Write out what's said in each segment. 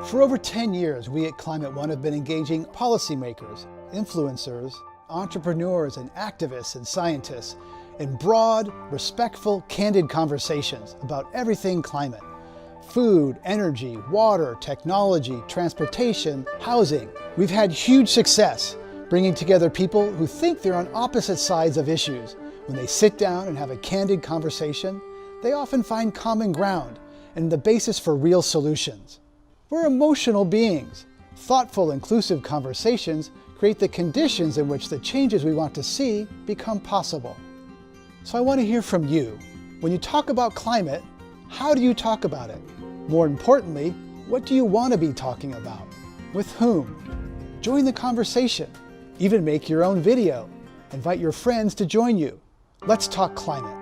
For over 10 years, we at Climate One have been engaging policymakers, influencers, entrepreneurs, and activists and scientists in broad, respectful, candid conversations about everything climate. Food, energy, water, technology, transportation, housing. We've had huge success bringing together people who think they're on opposite sides of issues. When they sit down and have a candid conversation, they often find common ground and the basis for real solutions. We're emotional beings. Thoughtful, inclusive conversations create the conditions in which the changes we want to see become possible. So I want to hear from you. When you talk about climate, how do you talk about it? More importantly, what do you want to be talking about? With whom? Join the conversation. Even make your own video. Invite your friends to join you. Let's talk climate.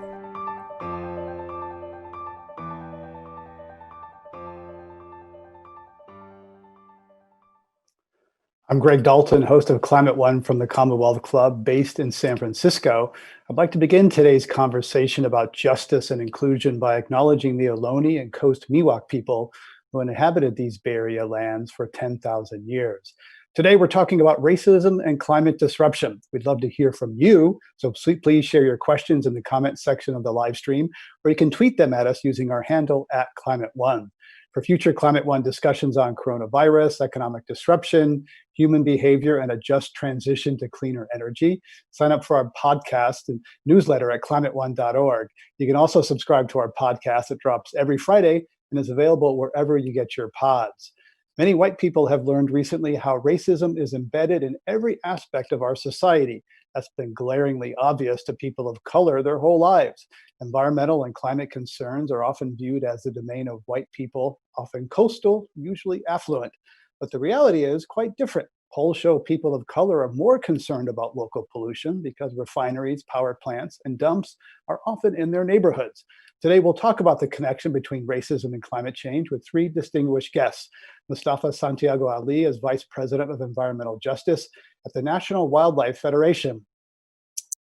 I'm Greg Dalton, host of Climate One from the Commonwealth Club based in San Francisco. I'd like to begin today's conversation about justice and inclusion by acknowledging the Ohlone and Coast Miwok people who inhabited these Bay Area lands for 10,000 years. Today, we're talking about racism and climate disruption. We'd love to hear from you, so please share your questions in the comment section of the live stream, or you can tweet them at us using our handle @ClimateOne. For future Climate One discussions on coronavirus, economic disruption, human behavior, and a just transition to cleaner energy, sign up for our podcast and newsletter at climateone.org. You can also subscribe to our podcast that drops every Friday and is available wherever you get your pods. Many white people have learned recently how racism is embedded in every aspect of our society. That's been glaringly obvious to people of color their whole lives. Environmental and climate concerns are often viewed as the domain of white people, often coastal, usually affluent. But the reality is quite different. Polls show people of color are more concerned about local pollution because refineries, power plants, and dumps are often in their neighborhoods. Today, we'll talk about the connection between racism and climate change with three distinguished guests. Mustafa Santiago Ali is Vice President of Environmental Justice at the National Wildlife Federation.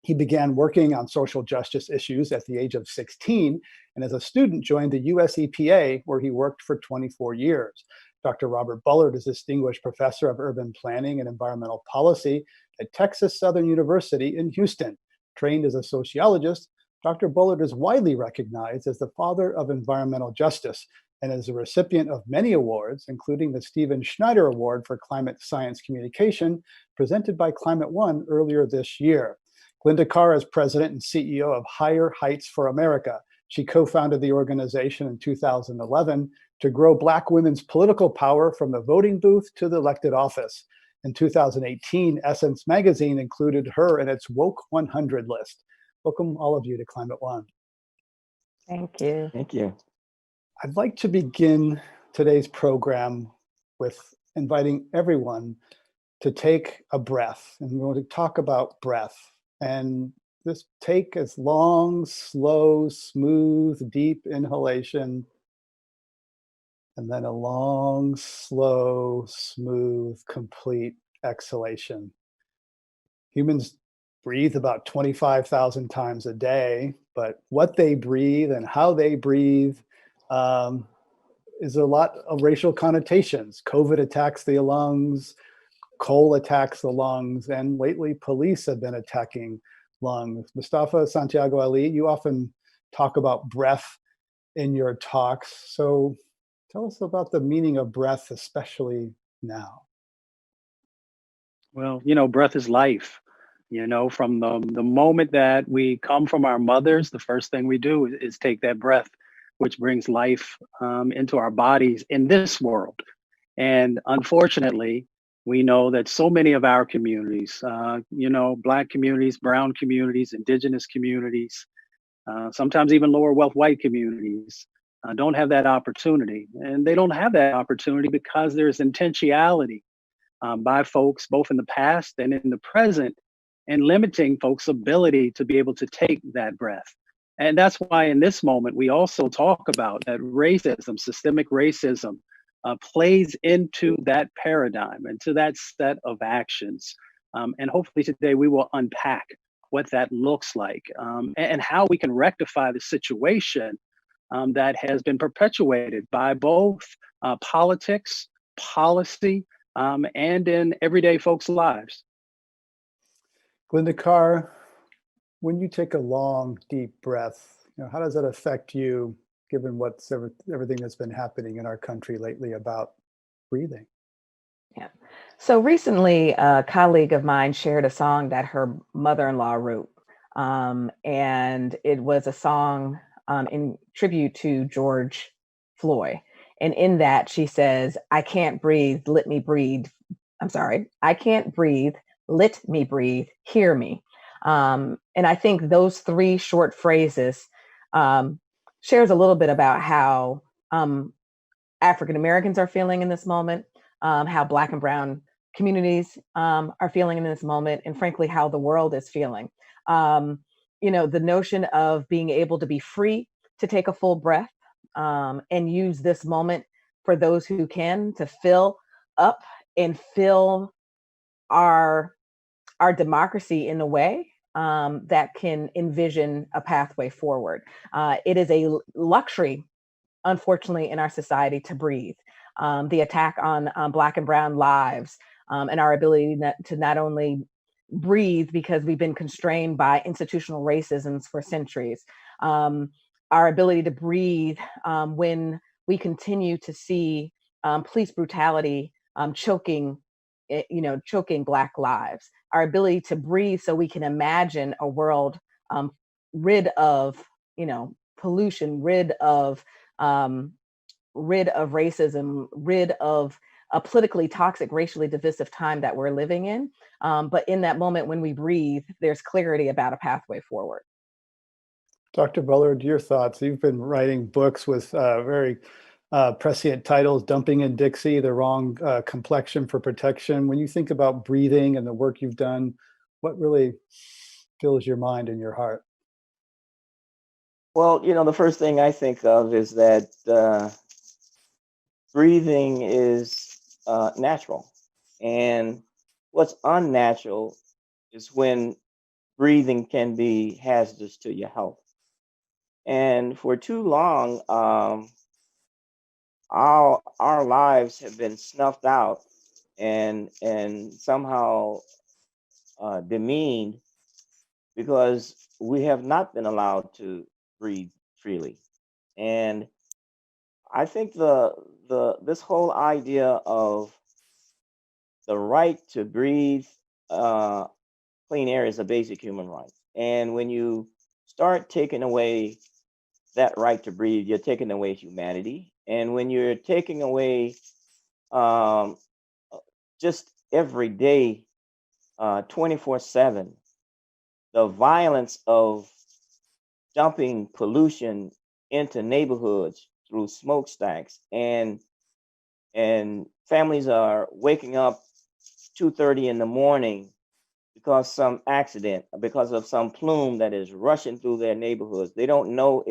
He began working on social justice issues at the age of 16, and as a student joined the US EPA, where he worked for 24 years. Dr. Robert Bullard is Distinguished Professor of Urban Planning and Environmental Policy at Texas Southern University in Houston. Trained as a sociologist, Dr. Bullard is widely recognized as the father of environmental justice and is a recipient of many awards, including the Stephen Schneider Award for Climate Science Communication, presented by Climate One earlier this year. Glinda Carr is president and CEO of Higher Heights for America. She co-founded the organization in 2011 to grow Black women's political power from the voting booth to the elected office. In 2018, Essence magazine included her in its Woke 100 list. Welcome all of you to Climate One. Thank you. Thank you. I'd like to begin today's program with inviting everyone to take a breath. And we're going to talk about breath. And this take is long, slow, smooth, deep inhalation. And then a long, slow, smooth, complete exhalation. Humans breathe about 25,000 times a day, but what they breathe and how they breathe is a lot of racial connotations. COVID attacks the lungs, coal attacks the lungs, and lately police have been attacking lungs. Mustafa Santiago Ali, you often talk about breath in your talks. So tell us about the meaning of breath, especially now. Well, breath is life. From the moment that we come from our mothers, the first thing we do is take that breath, which brings life into our bodies in this world. And unfortunately, we know that so many of our communities, Black communities, brown communities, indigenous communities, sometimes even lower wealth white communities, don't have that opportunity. And they don't have that opportunity because there's intentionality by folks, both in the past and in the present, and limiting folks' ability to be able to take that breath. And that's why in this moment, we also talk about that racism, systemic racism, plays into that paradigm, into that set of actions. And hopefully today we will unpack what that looks like and how we can rectify the situation that has been perpetuated by both politics, policy, and in everyday folks' lives. Glenda Carr, when you take a long, deep breath, how does that affect you, given everything that's been happening in our country lately about breathing? Yeah. So recently, a colleague of mine shared a song that her mother-in-law wrote. And it was a song in tribute to George Floyd. And in that, she says, I can't breathe, let me breathe. I'm sorry, I can't breathe, let me breathe, hear me. And I think those three short phrases shares a little bit about how African Americans are feeling in this moment, how Black and Brown communities are feeling in this moment, and frankly, how the world is feeling. The notion of being able to be free to take a full breath and use this moment for those who can to fill up and fill our democracy in a way that can envision a pathway forward. It is a luxury, unfortunately, in our society to breathe. The attack on Black and Brown lives and our ability to not only breathe because we've been constrained by institutional racisms for centuries, our ability to breathe when we continue to see police brutality choking Black lives, our ability to breathe so we can imagine a world rid of, pollution, rid of racism, rid of a politically toxic, racially divisive time that we're living in. But in that moment when we breathe, there's clarity about a pathway forward. Dr. Bullard, your thoughts? You've been writing books with very prescient titles, Dumping in Dixie, The Wrong Complexion for Protection. When you think about breathing and the work you've done, what really fills your mind and your heart? Well, the first thing I think of is that breathing is natural. And what's unnatural is when breathing can be hazardous to your health. And for too long, our lives have been snuffed out and somehow demeaned because we have not been allowed to breathe freely. And I think this whole idea of the right to breathe clean air is a basic human right. And when you start taking away that right to breathe, you're taking away humanity. And when you're taking away just every day, 24/7, the violence of dumping pollution into neighborhoods through smokestacks, and families are waking up 2:30 in the morning because some accident, because of some plume that is rushing through their neighborhoods. They don't know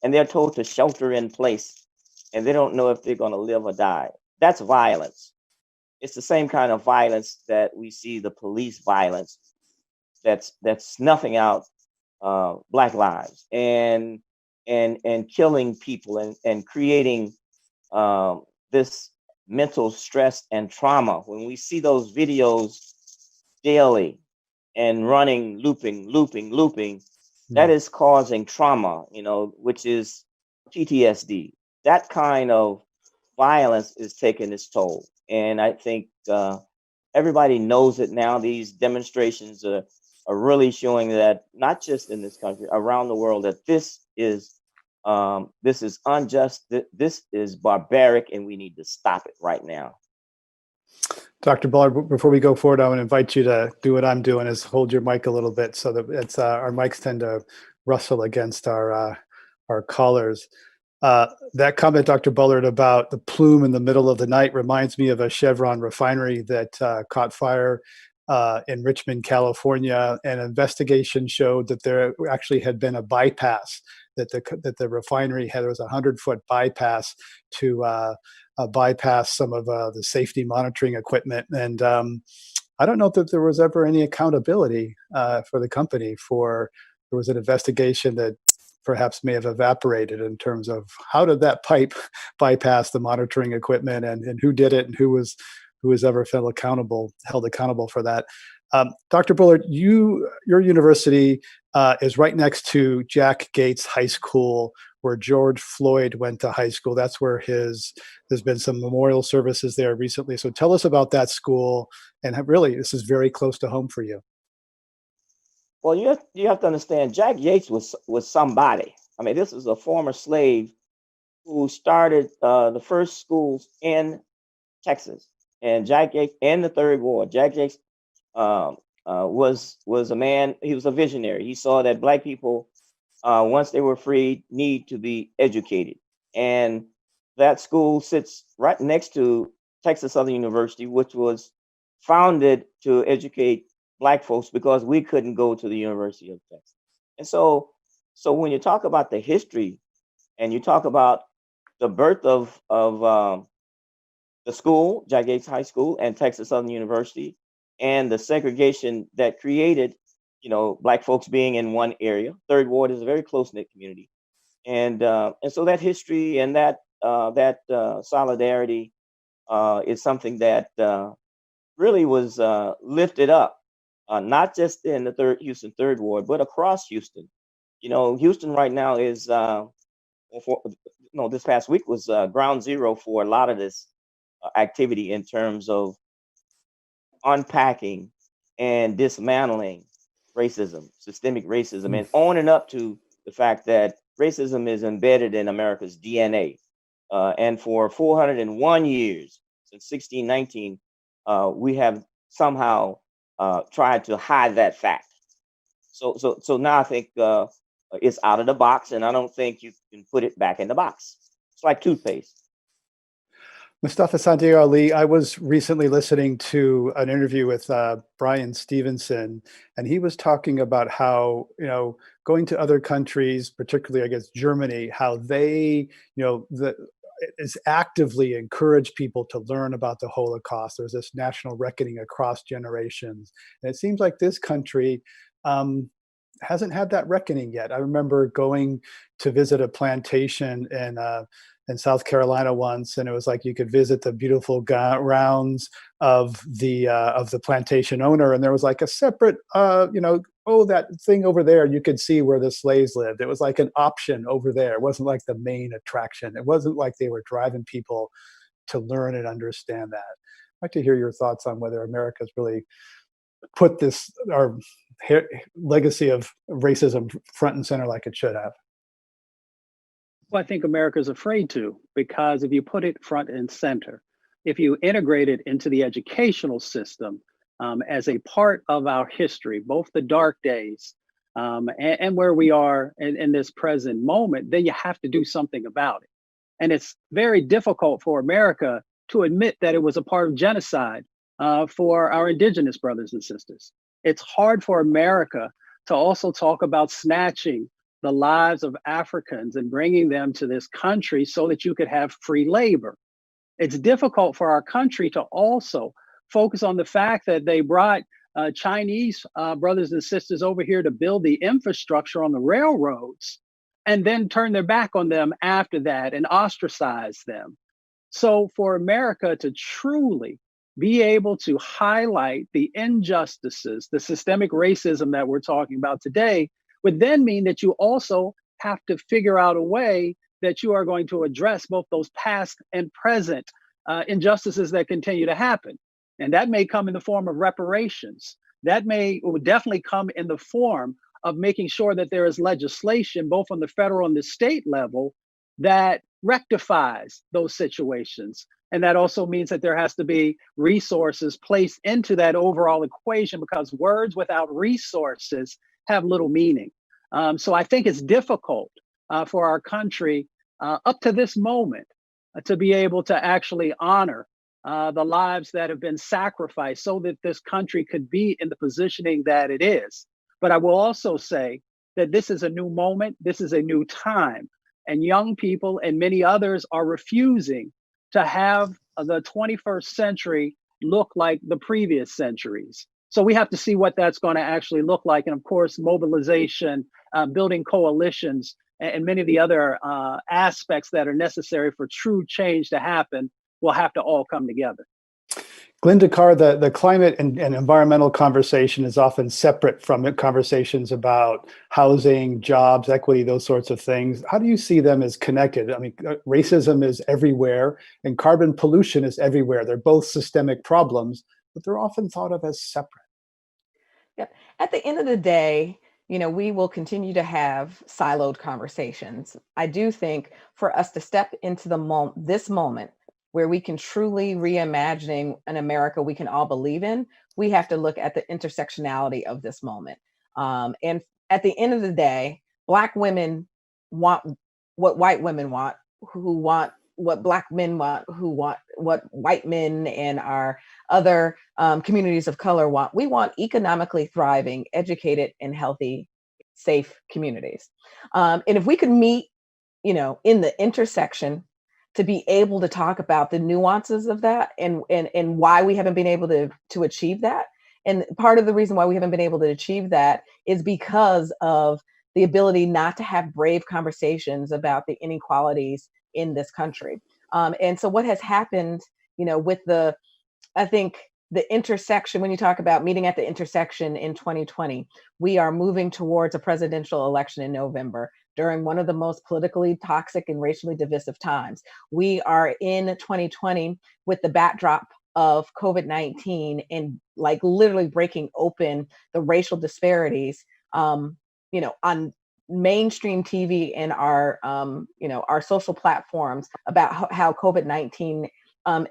and they're told to shelter in place, and they don't know if they're going to live or die. That's violence. It's the same kind of violence that we see, the police violence that's snuffing out Black lives and killing people and creating this mental stress and trauma. When we see those videos daily and running, looping, that is causing trauma, which is PTSD. That kind of violence is taking its toll. And I think everybody knows it now. These demonstrations are really showing that, not just in this country, around the world, that this is unjust, this is barbaric, and we need to stop it right now. Dr. Bullard, before we go forward, I want to invite you to do what I'm doing, is hold your mic a little bit so that it's our mics tend to rustle against our collars. That comment, Dr. Bullard, about the plume in the middle of the night reminds me of a Chevron refinery that caught fire in Richmond, California. An investigation showed that there actually had been a bypass, that the refinery there was a 100-foot bypass to bypass some of the safety monitoring equipment. And I don't know that there was ever any accountability for the company. There was an investigation that perhaps may have evaporated in terms of how did that pipe bypass the monitoring equipment, and who did it, and who was ever held accountable for that. Dr. Bullard, your university is right next to Jack Gates High School, where George Floyd went to high school. That's where there's been some memorial services there recently. So tell us about that school, and really, this is very close to home for you. Well, you have to understand, Jack Yates was somebody. I mean, this is a former slave who started the first schools in Texas, and Jack Yates in the Third Ward. Jack Yates was a man. He was a visionary. He saw that Black people, once they were freed, need to be educated, and that school sits right next to Texas Southern University, which was founded to educate Black folks because we couldn't go to the University of Texas. And so when you talk about the history and you talk about the birth of the school, Jack Yates High School and Texas Southern University, and the segregation that created, Black folks being in one area. Third Ward is a very close-knit community. And so that history and that solidarity is something that really was lifted up, not just in the Houston Third Ward, but across Houston. Houston right now is, this past week was ground zero for a lot of this activity in terms of unpacking and dismantling racism, systemic racism, and owning up to the fact that racism is embedded in America's DNA. And for 401 years, since 1619, we have somehow tried to hide that fact. So now I think it's out of the box, and I don't think you can put it back in the box. It's like toothpaste. Mustafa Santiago Ali, I was recently listening to an interview with Brian Stevenson, and he was talking about how, going to other countries, particularly, I guess, Germany, how they, is actively encourage people to learn about the Holocaust. There's this national reckoning across generations. And it seems like this country hasn't had that reckoning yet. I remember going to visit a plantation in South Carolina once, and it was like you could visit the beautiful grounds of the plantation owner, and there was like a separate, that thing over there, you could see where the slaves lived. It was like an option over there. It wasn't like the main attraction. It wasn't like they were driving people to learn and understand that. I'd like to hear your thoughts on whether America's really put our legacy of racism front and center like it should have. Well, I think America's afraid to, because if you put it front and center, if you integrate it into the educational system as a part of our history, both the dark days and where we are in this present moment, then you have to do something about it. And it's very difficult for America to admit that it was a part of genocide for our indigenous brothers and sisters. It's hard for America to also talk about snatching the lives of Africans and bringing them to this country so that you could have free labor. It's difficult for our country to also focus on the fact that they brought Chinese brothers and sisters over here to build the infrastructure on the railroads and then turn their back on them after that and ostracize them. So for America to truly be able to highlight the injustices, the systemic racism that we're talking about today, would then mean that you also have to figure out a way that you are going to address both those past and present injustices that continue to happen. And that may come in the form of reparations. That would definitely come in the form of making sure that there is legislation, both on the federal and the state level, that rectifies those situations. And that also means that there has to be resources placed into that overall equation, because words without resources have little meaning. So I think it's difficult for our country up to this moment to be able to actually honor the lives that have been sacrificed so that this country could be in the positioning that it is. But I will also say that this is a new moment, this is a new time, and young people and many others are refusing to have the 21st century look like the previous centuries. So we have to see what that's going to actually look like. And of course, mobilization, building coalitions and many of the other aspects that are necessary for true change to happen will have to all come together. Glinda Carr, the climate and environmental conversation is often separate from conversations about housing, jobs, equity, those sorts of things. How do you see them as connected? I mean, racism is everywhere and carbon pollution is everywhere. They're both systemic problems, but they're often thought of as separate. Yep. At the end of the day, we will continue to have siloed conversations. I do think for us to step into this moment where we can truly reimagine an America we can all believe in, we have to look at the intersectionality of this moment. And at the end of the day, Black women want what white women want, who want what Black men want, who want what white men and our other communities of color want. We want economically thriving, educated, and healthy, safe communities. And if we could meet, in the intersection, to be able to talk about the nuances of that and why we haven't been able to achieve that. And part of the reason why we haven't been able to achieve that is because of the ability not to have brave conversations about the inequalities in this country. And so what has happened, with I think the intersection, when you talk about meeting at the intersection in 2020, we are moving towards a presidential election in November during one of the most politically toxic and racially divisive times. We are in 2020 with the backdrop of COVID-19 and like literally breaking open the racial disparities, on mainstream TV and our social platforms about how COVID-19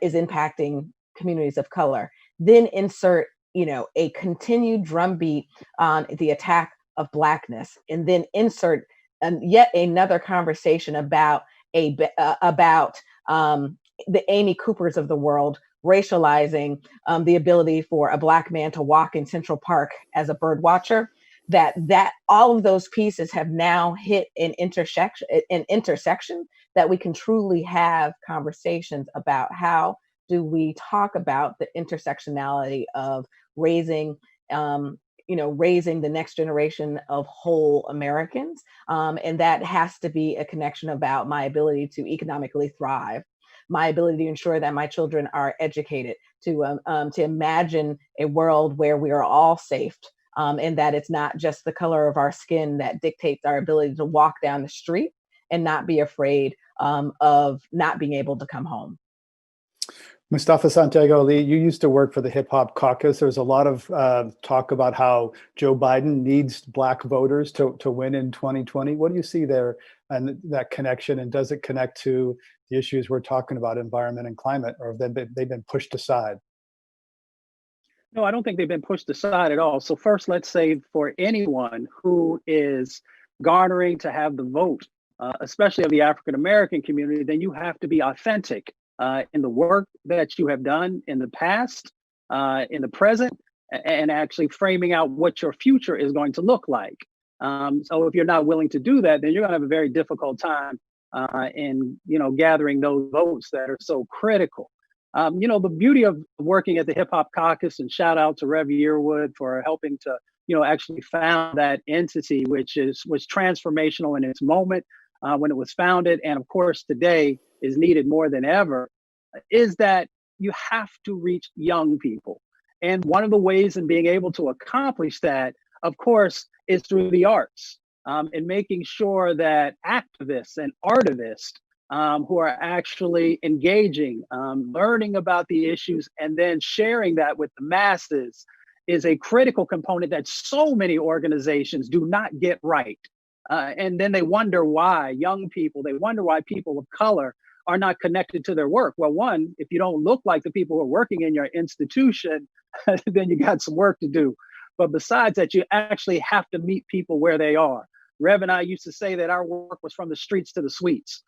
is impacting communities of color. Then insert, a continued drumbeat on the attack of Blackness, and then insert yet another conversation about the Amy Coopers of the world racializing the ability for a Black man to walk in Central Park as a bird watcher. That all of those pieces have now hit an intersection that we can truly have conversations about how do we talk about the intersectionality of raising the next generation of whole Americans. And that has to be a connection about my ability to economically thrive, my ability to ensure that my children are educated, to imagine a world where we are all safe, and that it's not just the color of our skin that dictates our ability to walk down the street and not be afraid of not being able to come home. Mustafa Santiago Ali, you used to work for the Hip Hop Caucus. There's a lot of talk about how Joe Biden needs Black voters to win in 2020. What do you see there and that connection? And does it connect to the issues we're talking about, environment and climate, or have they've been pushed aside? No, I don't think they've been pushed aside at all. So first, let's say for anyone who is garnering to have the vote, especially of the African-American community, then you have to be authentic in the work that you have done in the past, in the present, and actually framing out what your future is going to look like. So if you're not willing to do that, then you're going to have a very difficult time in gathering those votes that are so critical. The beauty of working at the Hip Hop Caucus, and shout out to Rev Yearwood for helping to actually found that entity, which was transformational in its moment when it was founded, and of course today is needed more than ever, is that you have to reach young people. And one of the ways in being able to accomplish that, of course, is through the arts, and making sure that activists and artivists who are actually engaging, learning about the issues, and then sharing that with the masses is a critical component that so many organizations do not get right. And then they wonder why they wonder why people of color are not connected to their work. Well, one, if you don't look like the people who are working in your institution, then you got some work to do. But besides that, you actually have to meet people where they are. Rev and I used to say that our work was from the streets to the suites.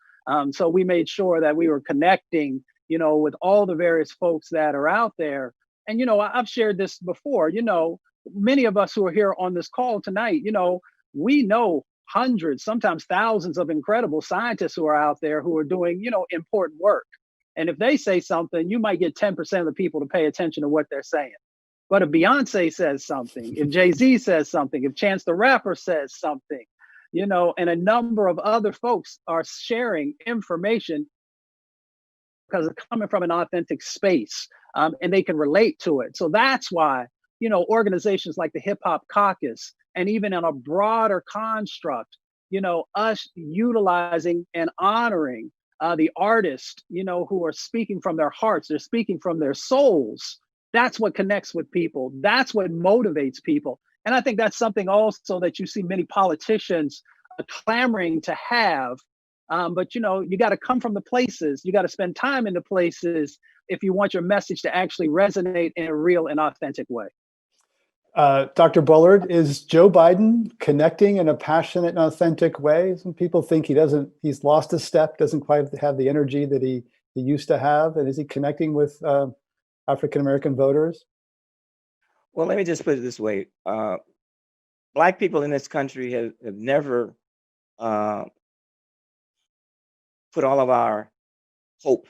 So we made sure that we were connecting, with all the various folks that are out there. And, I've shared this before, many of us who are here on this call tonight, we know hundreds, sometimes thousands of incredible scientists who are out there who are doing, important work. And if they say something, you might get 10% of the people to pay attention to what they're saying. But if Beyonce says something, if Jay-Z says something, if Chance the Rapper says something, and a number of other folks are sharing information because it's coming from an authentic space, and they can relate to it. So that's why, organizations like the Hip Hop Caucus, and even in a broader construct, us utilizing and honoring the artists, who are speaking from their hearts, they're speaking from their souls. That's what connects with people. That's what motivates people. And I think that's something also that you see many politicians clamoring to have. But you got to come from the places. You got to spend time in the places if you want your message to actually resonate in a real and authentic way. Dr. Bullard, is Joe Biden connecting in a passionate and authentic way? Some people think he's lost a step, doesn't quite have the energy that he used to have. And is he connecting with African-American voters? Well, let me just put it this way. Black people in this country have never put all of our hope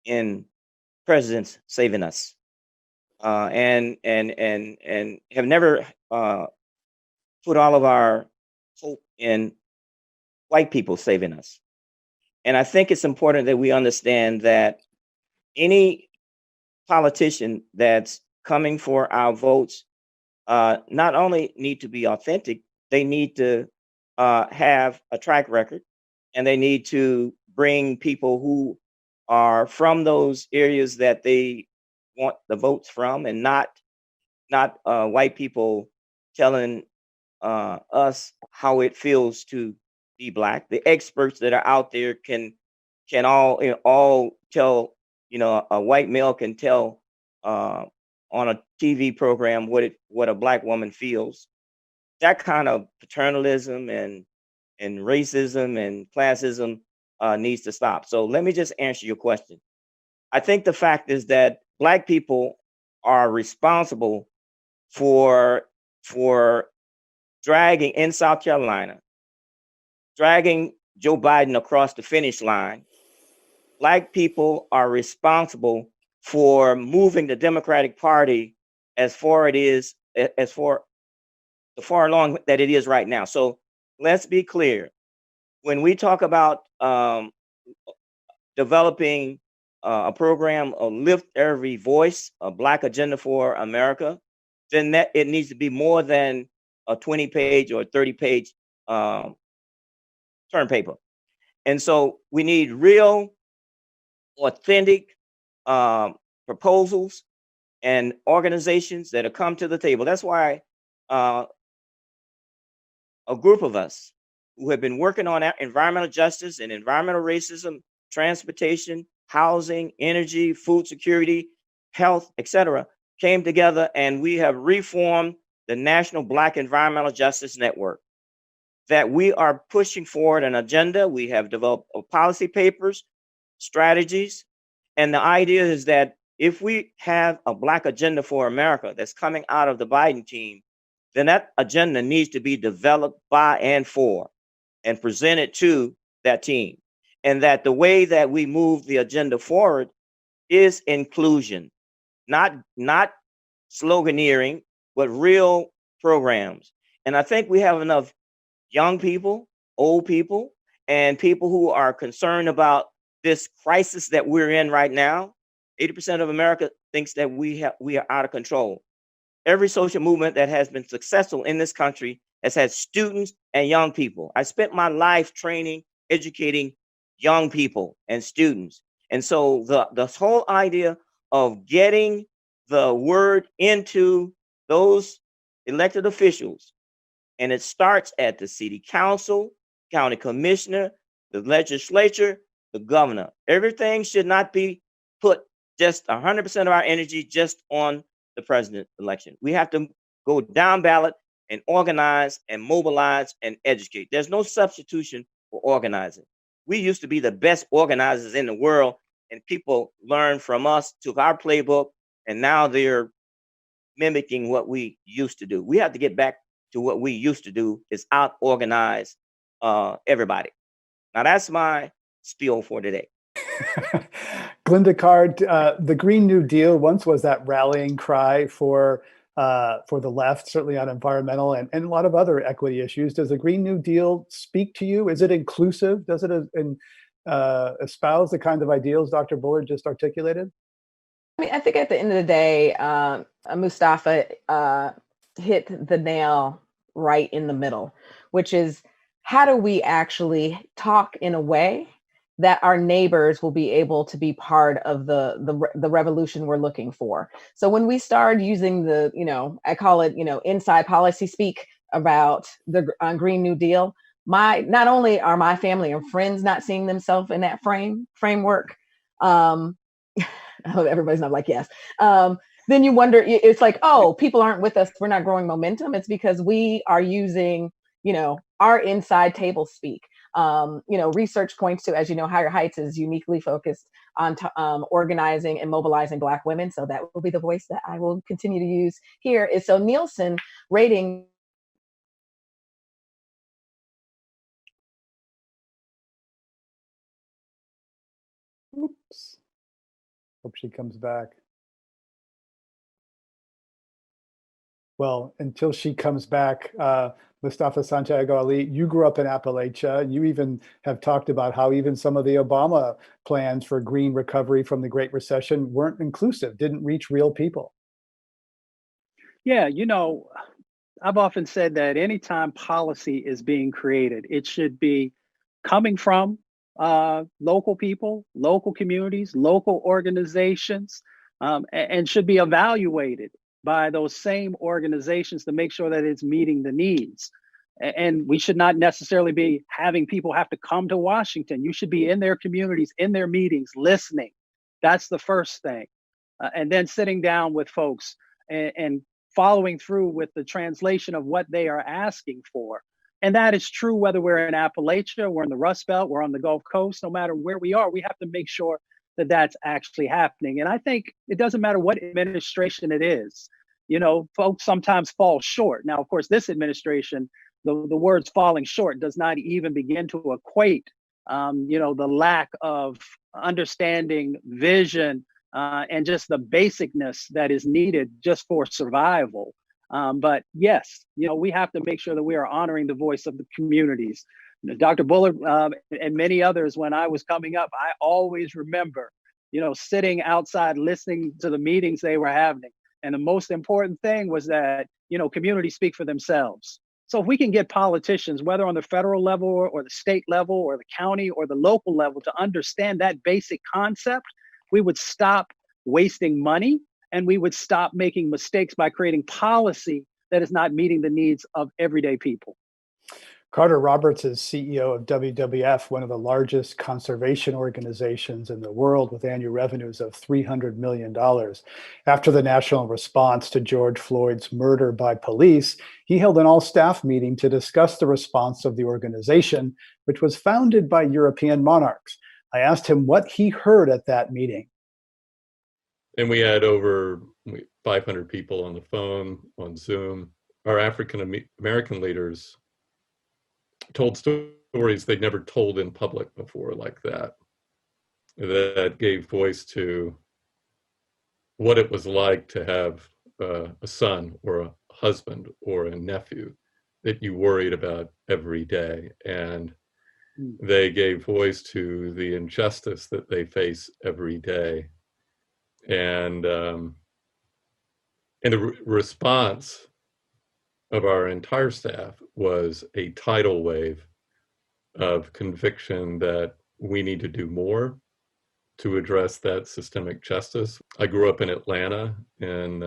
in presidents saving us, and have never put all of our hope in white people saving us. And I think it's important that we understand that any politician that's coming for our votes not only need to be authentic, they need to have a track record, and they need to bring people who are from those areas that they want the votes from, and not white people telling us how it feels to be Black. The experts that are out there can all tell, a white male can tell on a TV program what a Black woman feels. That kind of paternalism and racism and classism needs to stop. So let me just answer your question. I think the fact is that Black people are responsible for dragging in South Carolina, dragging Joe Biden across the finish line. Black people are responsible for moving the Democratic Party as far along that it is right now. So let's be clear. When we talk about developing a program of Lift Every Voice, a Black Agenda for America, then that it needs to be more than a 20-page or 30-page term paper. And so we need real, authentic proposals and organizations that have come to the table. That's why a group of us who have been working on environmental justice and environmental racism, transportation, housing, energy, food security, health, etc., came together, and we have reformed the National Black Environmental Justice Network. That we are pushing forward an agenda. We have developed policy papers, strategies, and the idea is that if we have a Black agenda for America that's coming out of the Biden team, then that agenda needs to be developed by and for and presented to that team. And that the way that we move the agenda forward is inclusion, not sloganeering, but real programs. And I think we have enough young people, old people, and people who are concerned about this crisis that we're in right now. 80% of America thinks that we are out of control. Every social movement that has been successful in this country has had students and young people. I spent my life training, educating young people and students. And so the whole idea of getting the word into those elected officials, and it starts at the city council, county commissioner, the legislature, the governor. Everything should not be put just 100% of our energy just on the president election. We have to go down ballot and organize and mobilize and educate. There's no substitution for organizing. We used to be the best organizers in the world, and people learned from us, took our playbook, and now they're mimicking what we used to do. We have to get back to what we used to do, is out organize everybody. Now that's my spiel for today. Glenda Card, the Green New Deal once was that rallying cry for for the left, certainly on environmental and a lot of other equity issues. Does the Green New Deal speak to you? Is it inclusive? Does it espouse the kind of ideals Dr. Bullard just articulated? I mean, I think at the end of the day, Mustafa hit the nail right in the middle, which is how do we actually talk in a way that our neighbors will be able to be part of the revolution we're looking for. So when we start using the, I call it, inside policy speak about the Green New Deal, not only are my family and friends not seeing themselves in that framework, I hope everybody's not like, yes. Then you wonder, it's like, oh, people aren't with us. We're not growing momentum. It's because we are using, our inside table speak. Research points to, as you know, Higher Heights is uniquely focused on organizing and mobilizing Black women. So that will be the voice that I will continue to use here. Is so Nielsen rating. Oops. Hope she comes back. Well, until she comes back, Mustafa Santiago Ali, you grew up in Appalachia. You even have talked about how even some of the Obama plans for green recovery from the Great Recession weren't inclusive, didn't reach real people. Yeah, I've often said that anytime policy is being created, it should be coming from local people, local communities, local organizations, and should be evaluated by those same organizations to make sure that it's meeting the needs. And we should not necessarily be having people have to come to Washington. You should be in their communities, in their meetings, listening. That's the first thing. And then sitting down with folks and following through with the translation of what they are asking for. And that is true whether we're in Appalachia, we're in the Rust Belt, we're on the Gulf Coast, no matter where we are, we have to make sure that that's actually happening. And I think it doesn't matter what administration it is. Folks sometimes fall short. Now, of course, this administration, the words falling short does not even begin to equate, the lack of understanding, vision, and just the basicness that is needed just for survival. But yes, we have to make sure that we are honoring the voice of the communities. Dr. Bullard and many others, when I was coming up, I always remember, sitting outside listening to the meetings they were having. And the most important thing was that, communities speak for themselves. So if we can get politicians, whether on the federal level or the state level or the county or the local level, to understand that basic concept, we would stop wasting money and we would stop making mistakes by creating policy that is not meeting the needs of everyday people. Carter Roberts is CEO of WWF, one of the largest conservation organizations in the world with annual revenues of $300 million. After the national response to George Floyd's murder by police, he held an all-staff meeting to discuss the response of the organization, which was founded by European monarchs. I asked him what he heard at that meeting. And we had over 500 people on the phone, on Zoom. Our African American leaders told stories they'd never told in public before like that gave voice to what it was like to have a son or a husband or a nephew that you worried about every day. And they gave voice to the injustice that they face every day. And the response of our entire staff was a tidal wave of conviction that we need to do more to address that systemic justice. I grew up in Atlanta, in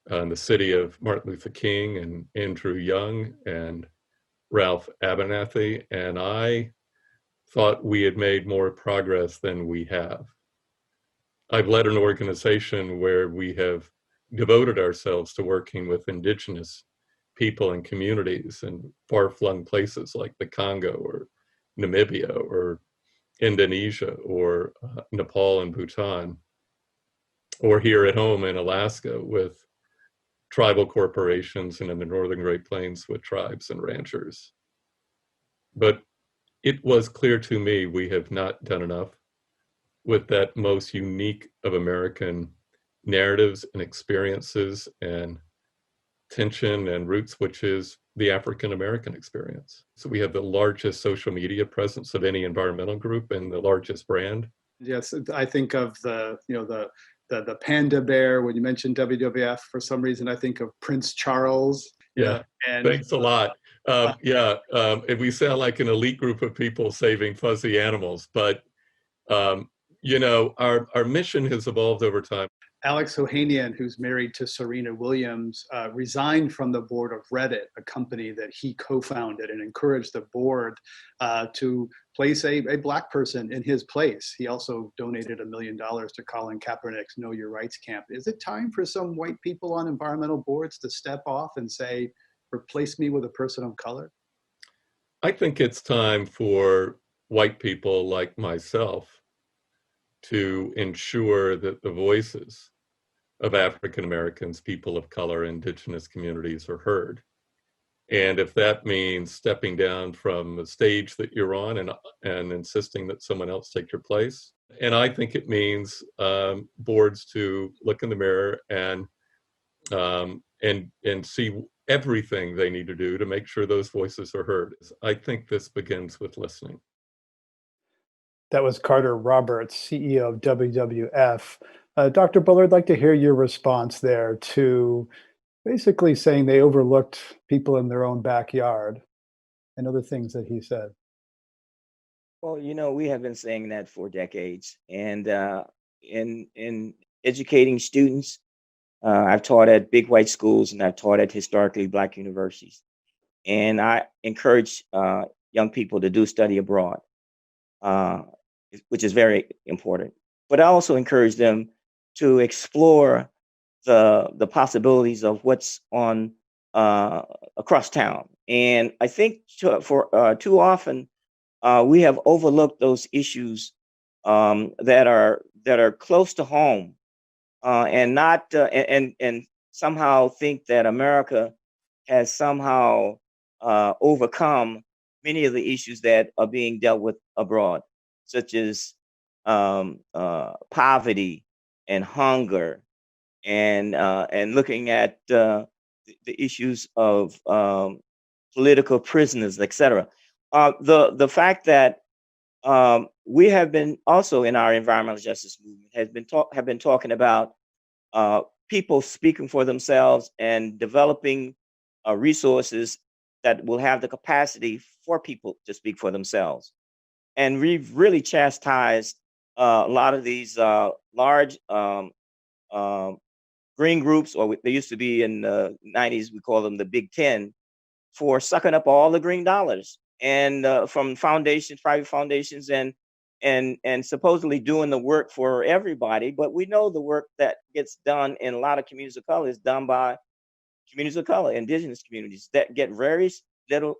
the city of Martin Luther King and Andrew Young and Ralph Abernathy, and I thought we had made more progress than we have. I've led an organization where we have devoted ourselves to working with indigenous people and communities in far-flung places like the Congo or Namibia or Indonesia or Nepal and Bhutan, or here at home in Alaska with tribal corporations and in the Northern Great Plains with tribes and ranchers. But it was clear to me we have not done enough with that most unique of American narratives and experiences and tension and roots, which is the African American experience. So we have the largest social media presence of any environmental group and the largest brand. Yes, I think of the panda bear. When you mentioned WWF, for some reason, I think of Prince Charles. Yeah, and thanks a lot. And we sound like an elite group of people saving fuzzy animals, but our mission has evolved over time. Alex Ohanian, who's married to Serena Williams, resigned from the board of Reddit, a company that he co-founded, and encouraged the board to place a Black person in his place. He also donated $1 million to Colin Kaepernick's Know Your Rights camp. Is it time for some white people on environmental boards to step off and say, replace me with a person of color? I think it's time for white people like myself to ensure that the voices of African Americans, people of color, indigenous communities are heard. And if that means stepping down from the stage that you're on and insisting that someone else take your place, and I think it means boards to look in the mirror and see everything they need to do to make sure those voices are heard. I think this begins with listening. That was Carter Roberts, CEO of WWF. Dr. Bullard, I'd like to hear your response there to basically saying they overlooked people in their own backyard and other things that he said. Well, we have been saying that for decades, and in educating students, I've taught at big white schools and I've taught at historically Black universities, and I encourage young people to do study abroad, which is very important. But I also encourage them to explore the possibilities of what's on across town. And I think too often we have overlooked those issues that are close to home, and not and somehow think that America has somehow overcome many of the issues that are being dealt with abroad, such as poverty and hunger, and looking at the issues of political prisoners, etc. The fact that we have been also in our environmental justice movement have been talking about people speaking for themselves and developing resources that will have the capacity for people to speak for themselves. And we've really chastised a lot of these large green groups, or they used to be in the 90s, we call them the Big 10, for sucking up all the green dollars, and from foundations, private foundations, and supposedly doing the work for everybody. But we know the work that gets done in a lot of communities of color is done by communities of color, indigenous communities, that get very little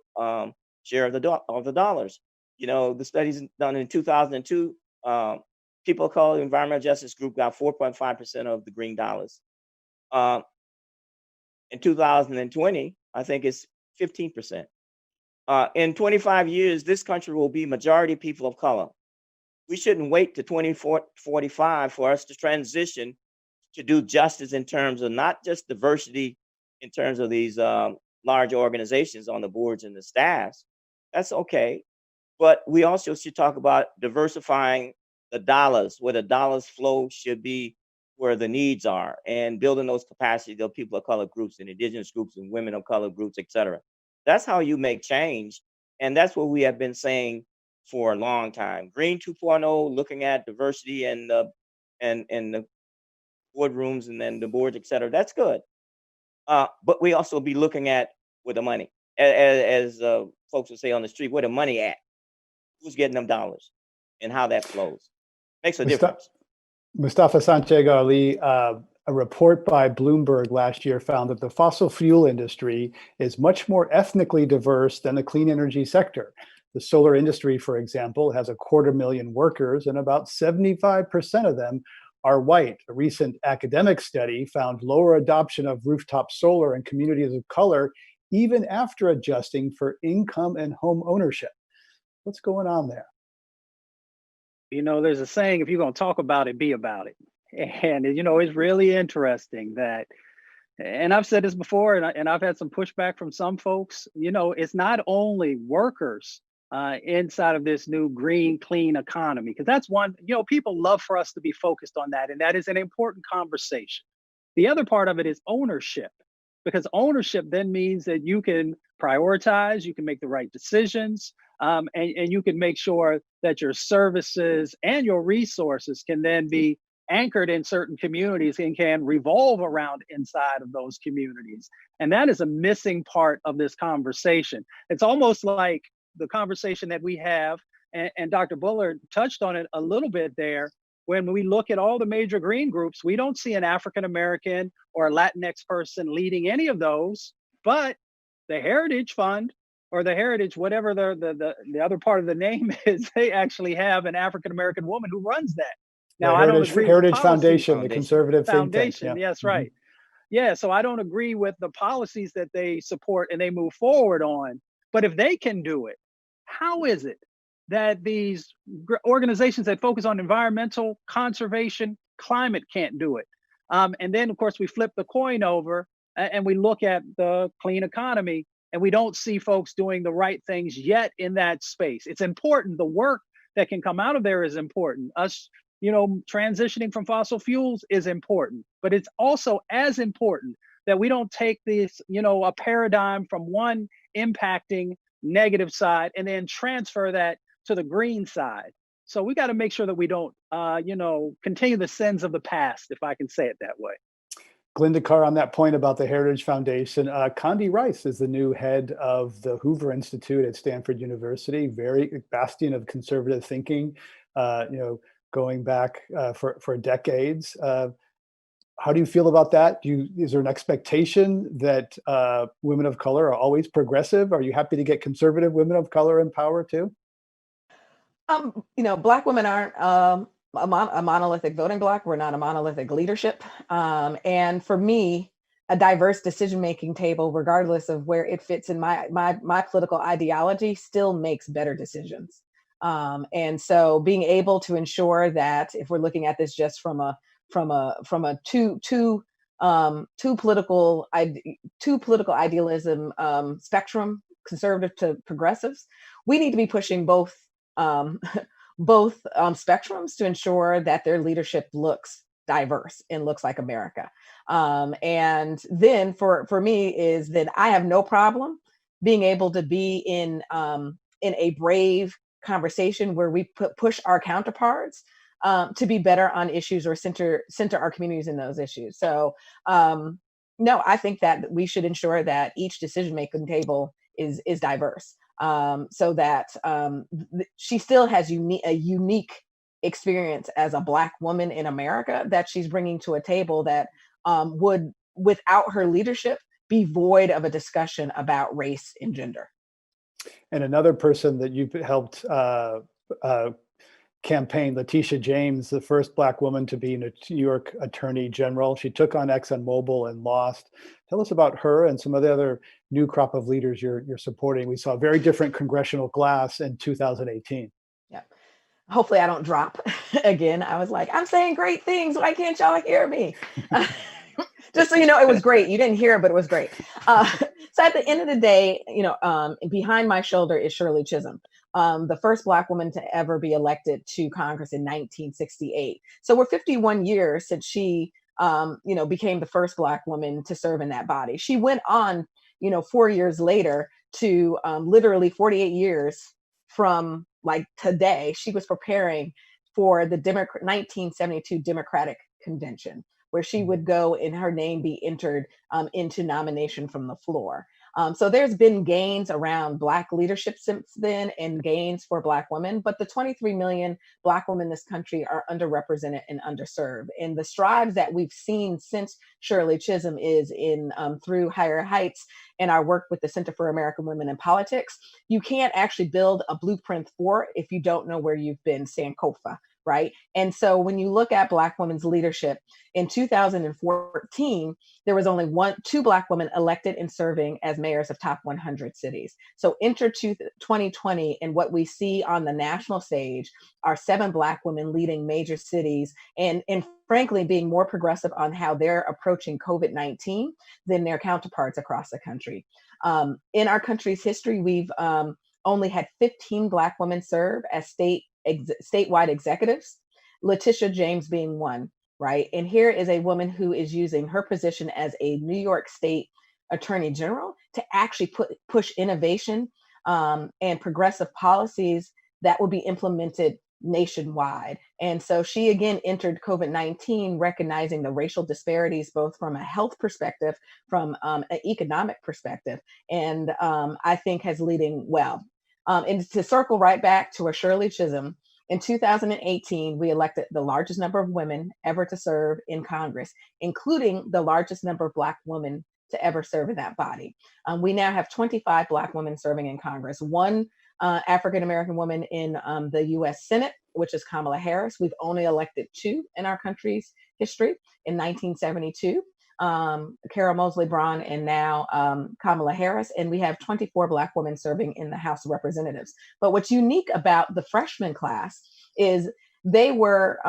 share of the dollars. The studies done in 2002, people of color environmental justice group got 4.5% of the green dollars. In 2020, I think it's 15%. In 25 years, this country will be majority people of color. We shouldn't wait to 2045 for us to transition to do justice in terms of not just diversity in terms of these large organizations on the boards and the staffs. That's okay. But we also should talk about diversifying the dollars, where the dollars flow should be where the needs are, and building those capacities of people of color groups and indigenous groups and women of color groups, etc. That's how you make change. And that's what we have been saying for a long time. Green 2.0, looking at diversity and the boardrooms and then the boards, etc. That's good. But we also be looking at where the money, as folks would say on the street, where the money at? Who's getting them dollars and how that flows? Makes a difference. Mustafa Santiago Ali, a report by Bloomberg last year found that the fossil fuel industry is much more ethnically diverse than the clean energy sector. The solar industry, for example, has 250,000 workers, and about 75% of them are white. A recent academic study found lower adoption of rooftop solar in communities of color, even after adjusting for income and home ownership. What's going on there? There's a saying, if you're going to talk about it, be about it. And it's really interesting that, and I've said this before, and I've had some pushback from some folks. It's not only workers inside of this new green, clean economy, because that's one, people love for us to be focused on that. And that is an important conversation. The other part of it is ownership, because ownership then means that you can prioritize, you can make the right decisions, and you can make sure that your services and your resources can then be anchored in certain communities and can revolve around inside of those communities. And that is a missing part of this conversation. It's almost like the conversation that we have, and Dr. Bullard touched on it a little bit there. When we look at all the major green groups, we don't see an African American or a Latinx person leading any of those, but the Heritage Fund, or the Heritage, whatever the other part of the name is, they actually have an African American woman who runs that. Now, I don't agree with Heritage Foundation, the conservative think tank. Foundation, yes, right. Yeah, so I don't agree with the policies that they support and they move forward on. But if they can do it, how is it that these organizations that focus on environmental conservation, climate can't do it? And then, of course, we flip the coin over and we look at the clean economy, and we don't see folks doing the right things yet in that space. It's important. The work that can come out of there is important. Us, transitioning from fossil fuels is important, but it's also as important that we don't take this, a paradigm from one impacting negative side and then transfer that to the green side. So we got to make sure that we don't, continue the sins of the past, if I can say it that way. Glinda Carr, on that point about the Heritage Foundation, Condi Rice is the new head of the Hoover Institute at Stanford University, very bastion of conservative thinking, going back for decades. How do you feel about that? Is there an expectation that women of color are always progressive? Are you happy to get conservative women of color in power too? Black women aren't a monolithic voting bloc. We're not a monolithic leadership. And for me, a diverse decision-making table, regardless of where it fits in my political ideology, still makes better decisions. And so being able to ensure that if we're looking at this just from a two political idealism spectrum, conservative to progressives, we need to be pushing both spectrums to ensure that their leadership looks diverse and looks like America. And then for me is that I have no problem being able to be in a brave conversation where we push our counterparts to be better on issues or center our communities in those issues. So no, I think that we should ensure that each decision-making table is diverse, so that she still has a unique experience as a Black woman in America that she's bringing to a table that would, without her leadership, be void of a discussion about race and gender. And another person that you've helped campaign, Letitia James, the first Black woman to be a New York Attorney General. She took on ExxonMobil and lost. Tell us about her and some of the other new crop of leaders you're supporting. We saw a very different congressional glass in 2018. Yeah. Hopefully I don't drop again. I was like, I'm saying great things. Why can't y'all hear me? Just so you know, it was great. You didn't hear it, but it was great. So at the end of the day, behind my shoulder is Shirley Chisholm, the first Black woman to ever be elected to Congress in 1968. So we're 51 years since she, became the first Black woman to serve in that body. She went on, 4 years later to literally 48 years from like today, she was preparing for the 1972 Democratic Convention, where she would go and her name be entered into nomination from the floor. So there's been gains around Black leadership since then and gains for Black women, but the 23 million Black women in this country are underrepresented and underserved. And the strides that we've seen since Shirley Chisholm is in through Higher Heights and our work with the Center for American Women in Politics, you can't actually build a blueprint for if you don't know where you've been, Sankofa. right? And so when you look at Black women's leadership, in 2014, there was only two Black women elected and serving as mayors of top 100 cities. So enter 2020, and what we see on the national stage are 7 Black women leading major cities, and frankly being more progressive on how they're approaching COVID-19 than their counterparts across the country. In our country's history, we've only had 15 Black women serve as statewide executives, Letitia James being one, right? And here is a woman who is using her position as a New York State Attorney General to actually push innovation and progressive policies that will be implemented nationwide. And so she again entered COVID-19 recognizing the racial disparities, both from a health perspective, from an economic perspective, and I think has leading well. And to circle right back to a Shirley Chisholm, in 2018, we elected the largest number of women ever to serve in Congress, including the largest number of Black women to ever serve in that body. We now have 25 Black women serving in Congress, one African-American woman in the US Senate, which is Kamala Harris. We've only elected 2 in our country's history, in 1972. Carol Moseley Braun, and now Kamala Harris, and we have 24 Black women serving in the House of Representatives. But what's unique about the freshman class is they were,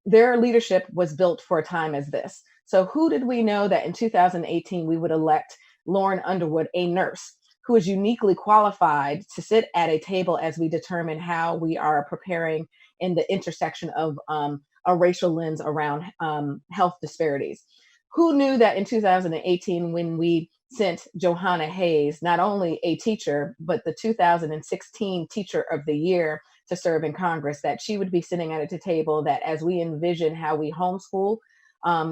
their leadership was built for a time as this. So who did we know that in 2018 we would elect Lauren Underwood, a nurse, who is uniquely qualified to sit at a table as we determine how we are preparing in the intersection of a racial lens around health disparities. Who knew that in 2018, when we sent Johanna Hayes, not only a teacher, but the 2016 Teacher of the Year to serve in Congress, that she would be sitting at a table that as we envision how we homeschool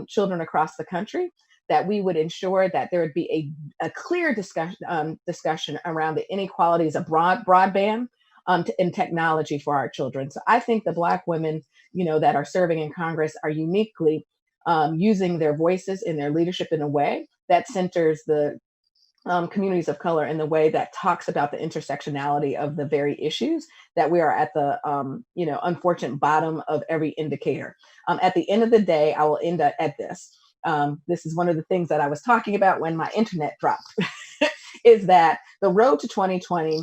children across the country, that we would ensure that there would be a clear discussion around the inequalities of broadband and technology for our children. So I think the Black women, that are serving in Congress are uniquely using their voices and their leadership in a way that centers the communities of color in the way that talks about the intersectionality of the very issues that we are at the unfortunate bottom of every indicator. At the end of the day, I will end at this. This is one of the things that I was talking about when my internet dropped, is that the road to 2020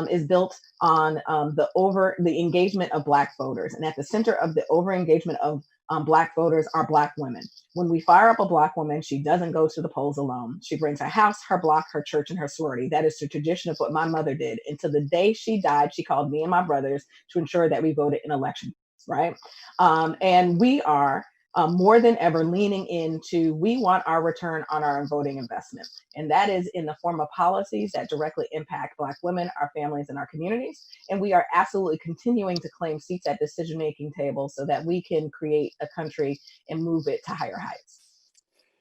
is built on the engagement of Black voters. And at the center of the over-engagement of Black voters are Black women. When we fire up a Black woman, she doesn't go to the polls alone. She brings her house, her block, her church, and her sorority. That is the tradition of what my mother did. Until the day she died, she called me and my brothers to ensure that we voted in elections, right? And we are more than ever leaning into, we want our return on our voting investment. And that is in the form of policies that directly impact Black women, our families, and our communities. And we are absolutely continuing to claim seats at decision-making tables so that we can create a country and move it to higher heights.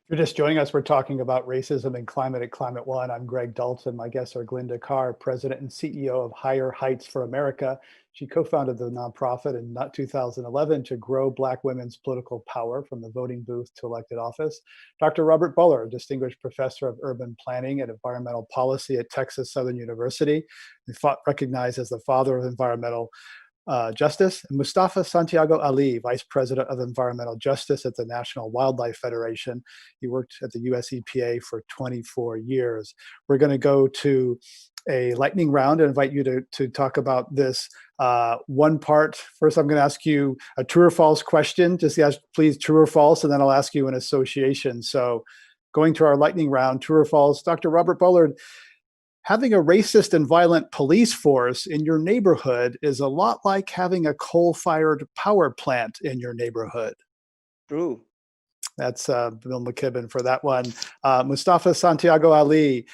If you're just joining us, we're talking about racism and climate at Climate One. I'm Greg Dalton. My guests are Glinda Carr, President and CEO of Higher Heights for America. She co-founded the nonprofit in 2011 to grow Black women's political power from the voting booth to elected office. Dr. Robert Buller, Distinguished Professor of Urban Planning and Environmental Policy at Texas Southern University, recognized as the father of environmental justice, and Mustafa Santiago Ali, Vice President of Environmental Justice at the National Wildlife Federation. He worked at the US EPA for 24 years. We're going to go to a lightning round and invite you to talk about this one part. First, I'm going to ask you a true or false question. Just ask, please, true or false, and then I'll ask you an association. So going to our lightning round, true or false. Dr. Robert Bullard, having a racist and violent police force in your neighborhood is a lot like having a coal-fired power plant in your neighborhood. True. That's Bill McKibben for that one. Mustafa Santiago Ali,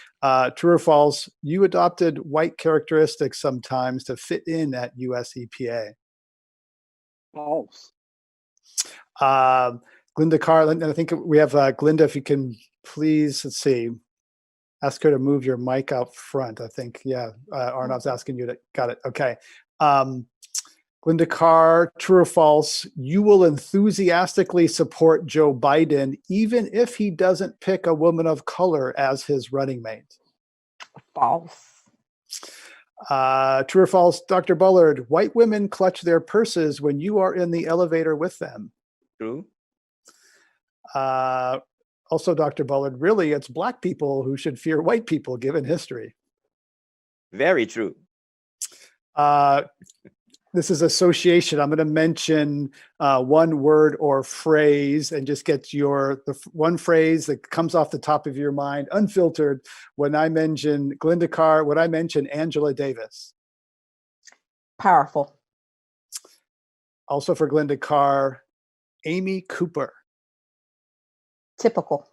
true or false, you adopted white characteristics sometimes to fit in at US EPA. False. Glinda Carr, and I think we have Glinda, if you can please, let's see, ask her to move your mic out front. I think, yeah, Arnav's asking you to, got it, okay. Glinda Carr, true or false, you will enthusiastically support Joe Biden even if he doesn't pick a woman of color as his running mate. False. True or false, Dr. Bullard, white women clutch their purses when you are in the elevator with them. True. Also, Dr. Bullard, really, it's Black people who should fear white people given history. Very true. This is association. I'm going to mention one word or phrase and just get the one phrase that comes off the top of your mind, unfiltered. When I mention Glinda Carr, when I mention Angela Davis. Powerful. Also for Glinda Carr, Amy Cooper. Typical.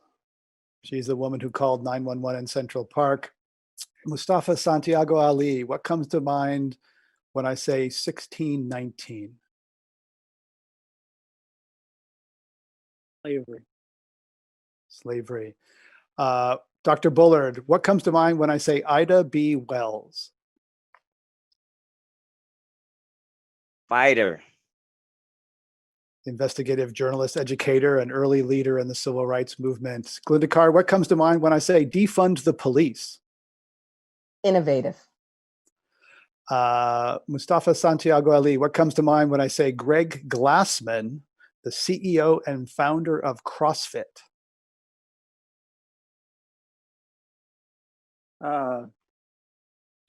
She's the woman who called 911 in Central Park. Mustafa Santiago Ali, what comes to mind when I say 1619? Slavery. Dr. Bullard, what comes to mind when I say Ida B. Wells? Fighter. Investigative journalist, educator, and early leader in the civil rights movement. Glinda Carr, what comes to mind when I say defund the police? Innovative. Mustafa Santiago Ali, what comes to mind when I say Greg Glassman, the CEO and founder of CrossFit?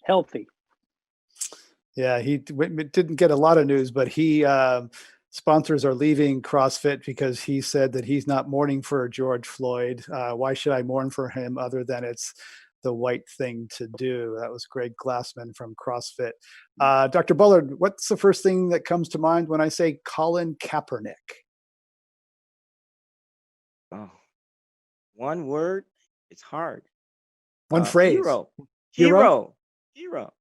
Healthy. Yeah, he didn't get a lot of news, but he sponsors are leaving CrossFit because he said that he's not mourning for George Floyd. Why should I mourn for him other than it's the white thing to do? That was Greg Glassman from CrossFit. Dr. Bullard, what's the first thing that comes to mind when I say Colin Kaepernick? Oh, one word. It's hard. One phrase. Hero. Hero? Hero.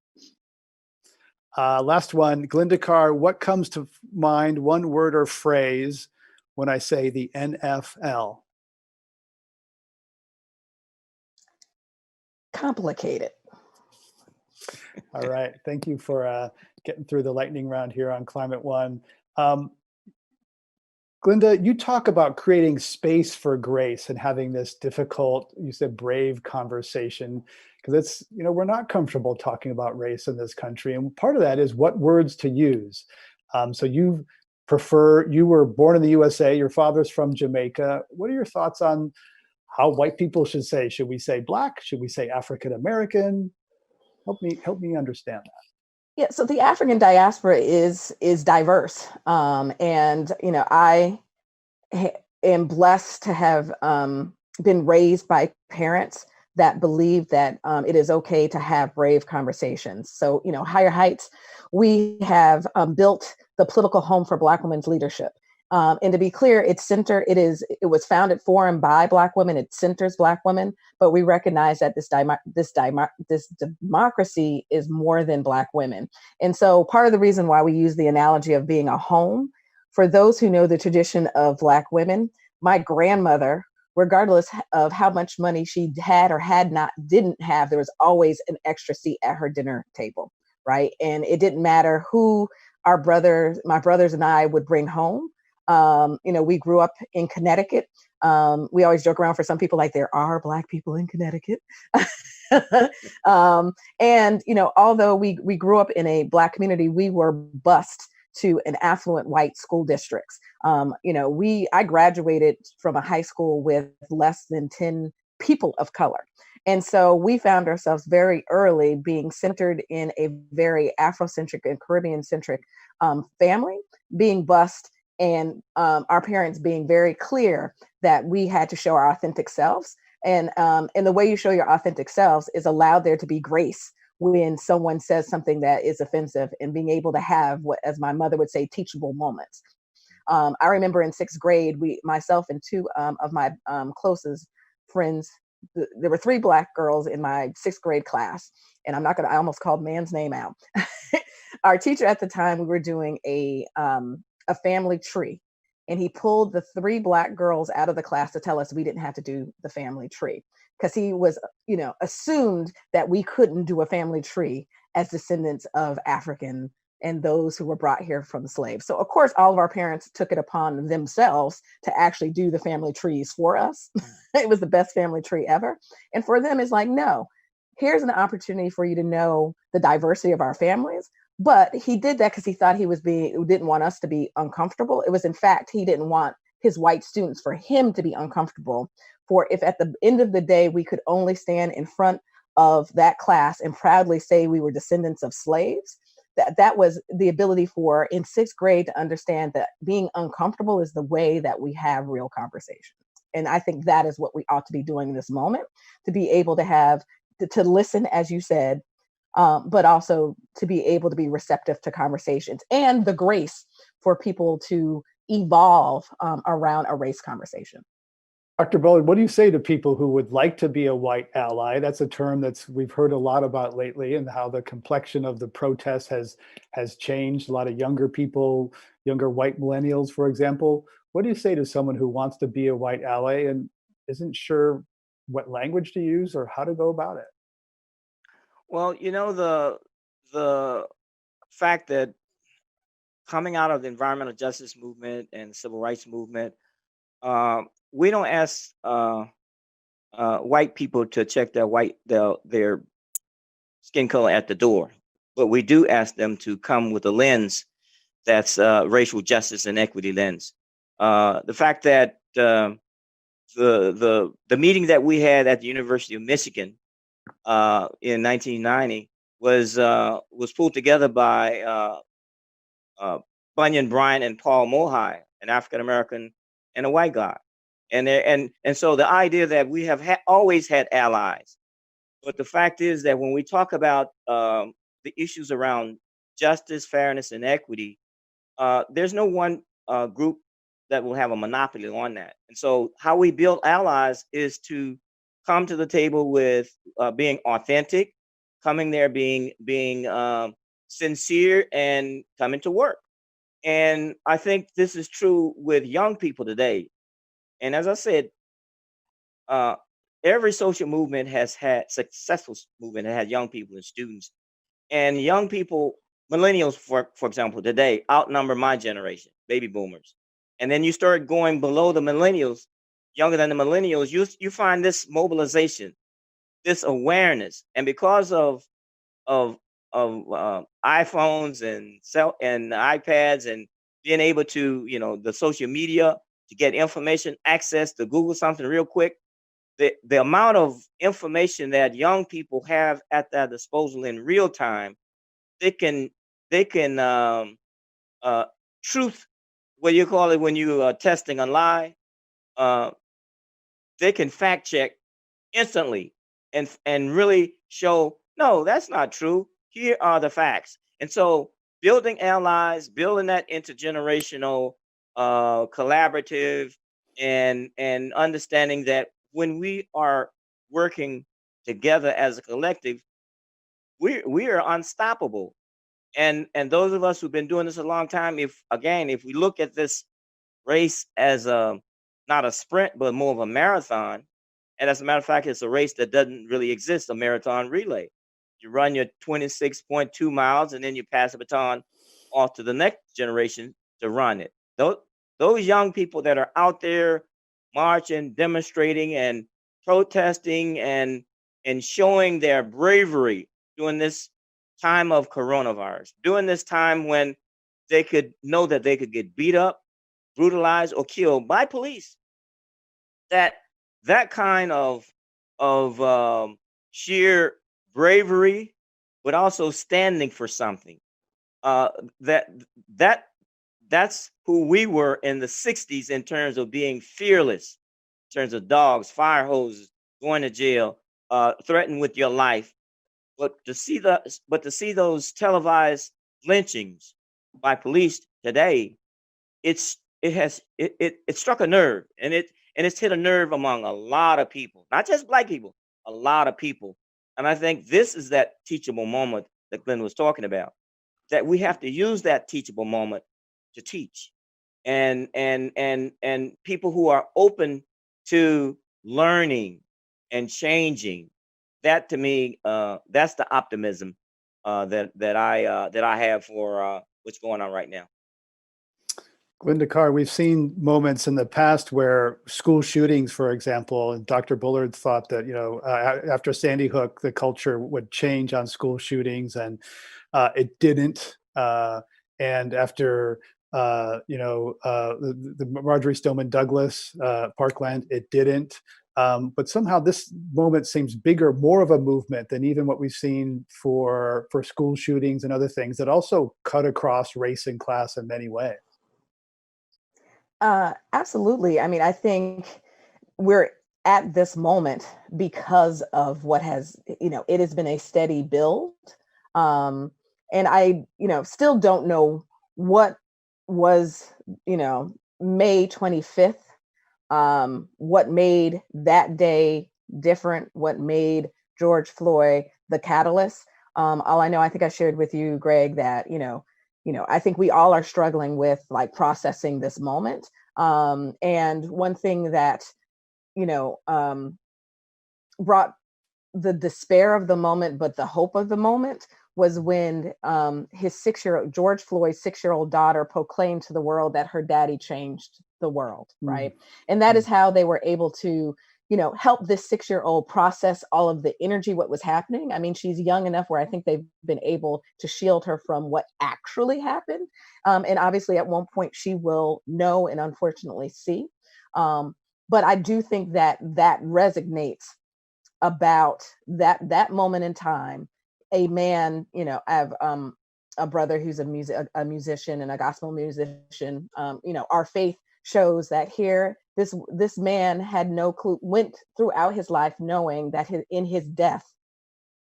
Last one, Glinda Carr, what comes to mind, one word or phrase, when I say the NFL? Complicated. All right. Thank you for getting through the lightning round here on Climate One. Glinda, you talk about creating space for grace and having this difficult, you said brave conversation, because it's, we're not comfortable talking about race in this country. And part of that is what words to use. So you were born in the USA, your father's from Jamaica. What are your thoughts on how white people should say? Should we say Black? Should we say African American? Help me understand that. Yeah, so the African diaspora is diverse, and I am blessed to have been raised by parents that believe that it is okay to have brave conversations. So, Higher Heights, we have built the political home for Black women's leadership. And to be clear, it was founded for and by Black women. It centers Black women, but we recognize that this democracy is more than Black women. And so part of the reason why we use the analogy of being a home, for those who know the tradition of Black women, my grandmother, regardless of how much money she had or didn't have, there was always an extra seat at her dinner table, right? And it didn't matter who my brothers and I would bring home. We grew up in Connecticut. We always joke around for some people like there are Black people in Connecticut. And, although we grew up in a Black community, we were bused to an affluent white school districts. I graduated from a high school with less than 10 people of color. And so we found ourselves very early being centered in a very Afrocentric and Caribbean-centric family, being bused, and our parents being very clear that we had to show our authentic selves. And the way you show your authentic selves is allow there to be grace when someone says something that is offensive, and being able to have what, as my mother would say, teachable moments. I remember in 6th grade, myself and two of my closest friends, there were 3 Black girls in my 6th grade class, and I almost called man's name out. Our teacher at the time, we were doing a family tree, and he pulled the 3 Black girls out of the class to tell us we didn't have to do the family tree, because he was, assumed that we couldn't do a family tree as descendants of African and those who were brought here from slaves. So of course, all of our parents took it upon themselves to actually do the family trees for us. It was the best family tree ever. And for them, it's like, no, here's an opportunity for you to know the diversity of our families. But he did that because he thought didn't want us to be uncomfortable. It was, in fact, he didn't want his white students, for him to be uncomfortable. For if at the end of the day, we could only stand in front of that class and proudly say we were descendants of slaves, that was the ability for, in sixth grade, to understand that being uncomfortable is the way that we have real conversations. And I think that is what we ought to be doing in this moment, to be able to have, to listen, as you said, but also to be able to be receptive to conversations, and the grace for people to evolve around a race conversation. Dr. Bowen, what do you say to people who would like to be a white ally? That's a term we've heard a lot about lately, and how the complexion of the protest has changed. A lot of younger people, younger white millennials, for example. What do you say to someone who wants to be a white ally and isn't sure what language to use or how to go about it? Well, the fact that coming out of the environmental justice movement and civil rights movement, we don't ask white people to check their skin color at the door, but we do ask them to come with a lens that's racial justice and equity lens. The fact that the meeting that we had at the University of Michigan in 1990 was pulled together by Bunyan Bryant and Paul Mohai, an African American and a white guy. And so the idea that we have always had allies, but the fact is that when we talk about the issues around justice, fairness, and equity, there's no one group that will have a monopoly on that. And so how we build allies is to come to the table with being authentic, coming there being sincere, and coming to work. And I think this is true with young people today. And as I said, every social movement has had successful movement that had young people and students. And young people, millennials, for example, today outnumber my generation, baby boomers. And then you start going below the millennials, younger than the millennials, you find this mobilization, this awareness. And because of iPhones and iPads and being able to, the social media to get information, access to Google something real quick, the amount of information that young people have at their disposal in real time, they can truth, what you call it when you are testing a lie, they can fact check instantly and really show, no, that's not true. Here are the facts. And so building allies, building that intergenerational collaborative, and understanding that when we are working together as a collective, we are unstoppable. And those of us who've been doing this a long time, if we look at this race as not a sprint, but more of a marathon, and as a matter of fact, it's a race that doesn't really exist, a marathon relay. You run your 26.2 miles, and then you pass the baton off to the next generation to run it. Those young people that are out there marching, demonstrating, and protesting, and showing their bravery during this time of coronavirus, during this time when they could know that they could get beat up, brutalized, or killed by police, that kind of sheer bravery, but also standing for something. That's who we were in the 60s in terms of being fearless, in terms of dogs, fire hoses, going to jail, threatened with your life. But to see those televised lynchings by police today, it struck a nerve, and it's hit a nerve among a lot of people, not just Black people, a lot of people. And I think this is that teachable moment that Glenn was talking about, that we have to use that teachable moment to teach, and people who are open to learning and changing. That, to me, that's the optimism that I have for what's going on right now. Linda Carr, we've seen moments in the past where school shootings, for example, and Dr. Bullard thought that, after Sandy Hook, the culture would change on school shootings, and it didn't. And after, the Marjorie Stoneman Douglas Parkland, it didn't. But somehow this moment seems bigger, more of a movement than even what we've seen for school shootings and other things that also cut across race and class in many ways. Absolutely. I mean, I think we're at this moment because of what has, it has been a steady build. And I, still don't know what was, May 25th, what made that day different, what made George Floyd the catalyst. All I know, I think I shared with you, Greg, that, I think we all are struggling with like processing this moment. And one thing that, brought the despair of the moment, but the hope of the moment was when George Floyd's 6-year-old daughter proclaimed to the world that her daddy changed the world, right? And that is how they were able to, help this 6-year-old process all of the energy, what was happening. I mean, she's young enough where I think they've been able to shield her from what actually happened. And obviously at one point she will know and unfortunately see. But I do think that resonates about that moment in time. A man, I have a brother who's a musician and a gospel musician. Our faith shows that here, this man had no clue, went throughout his life knowing that in his death,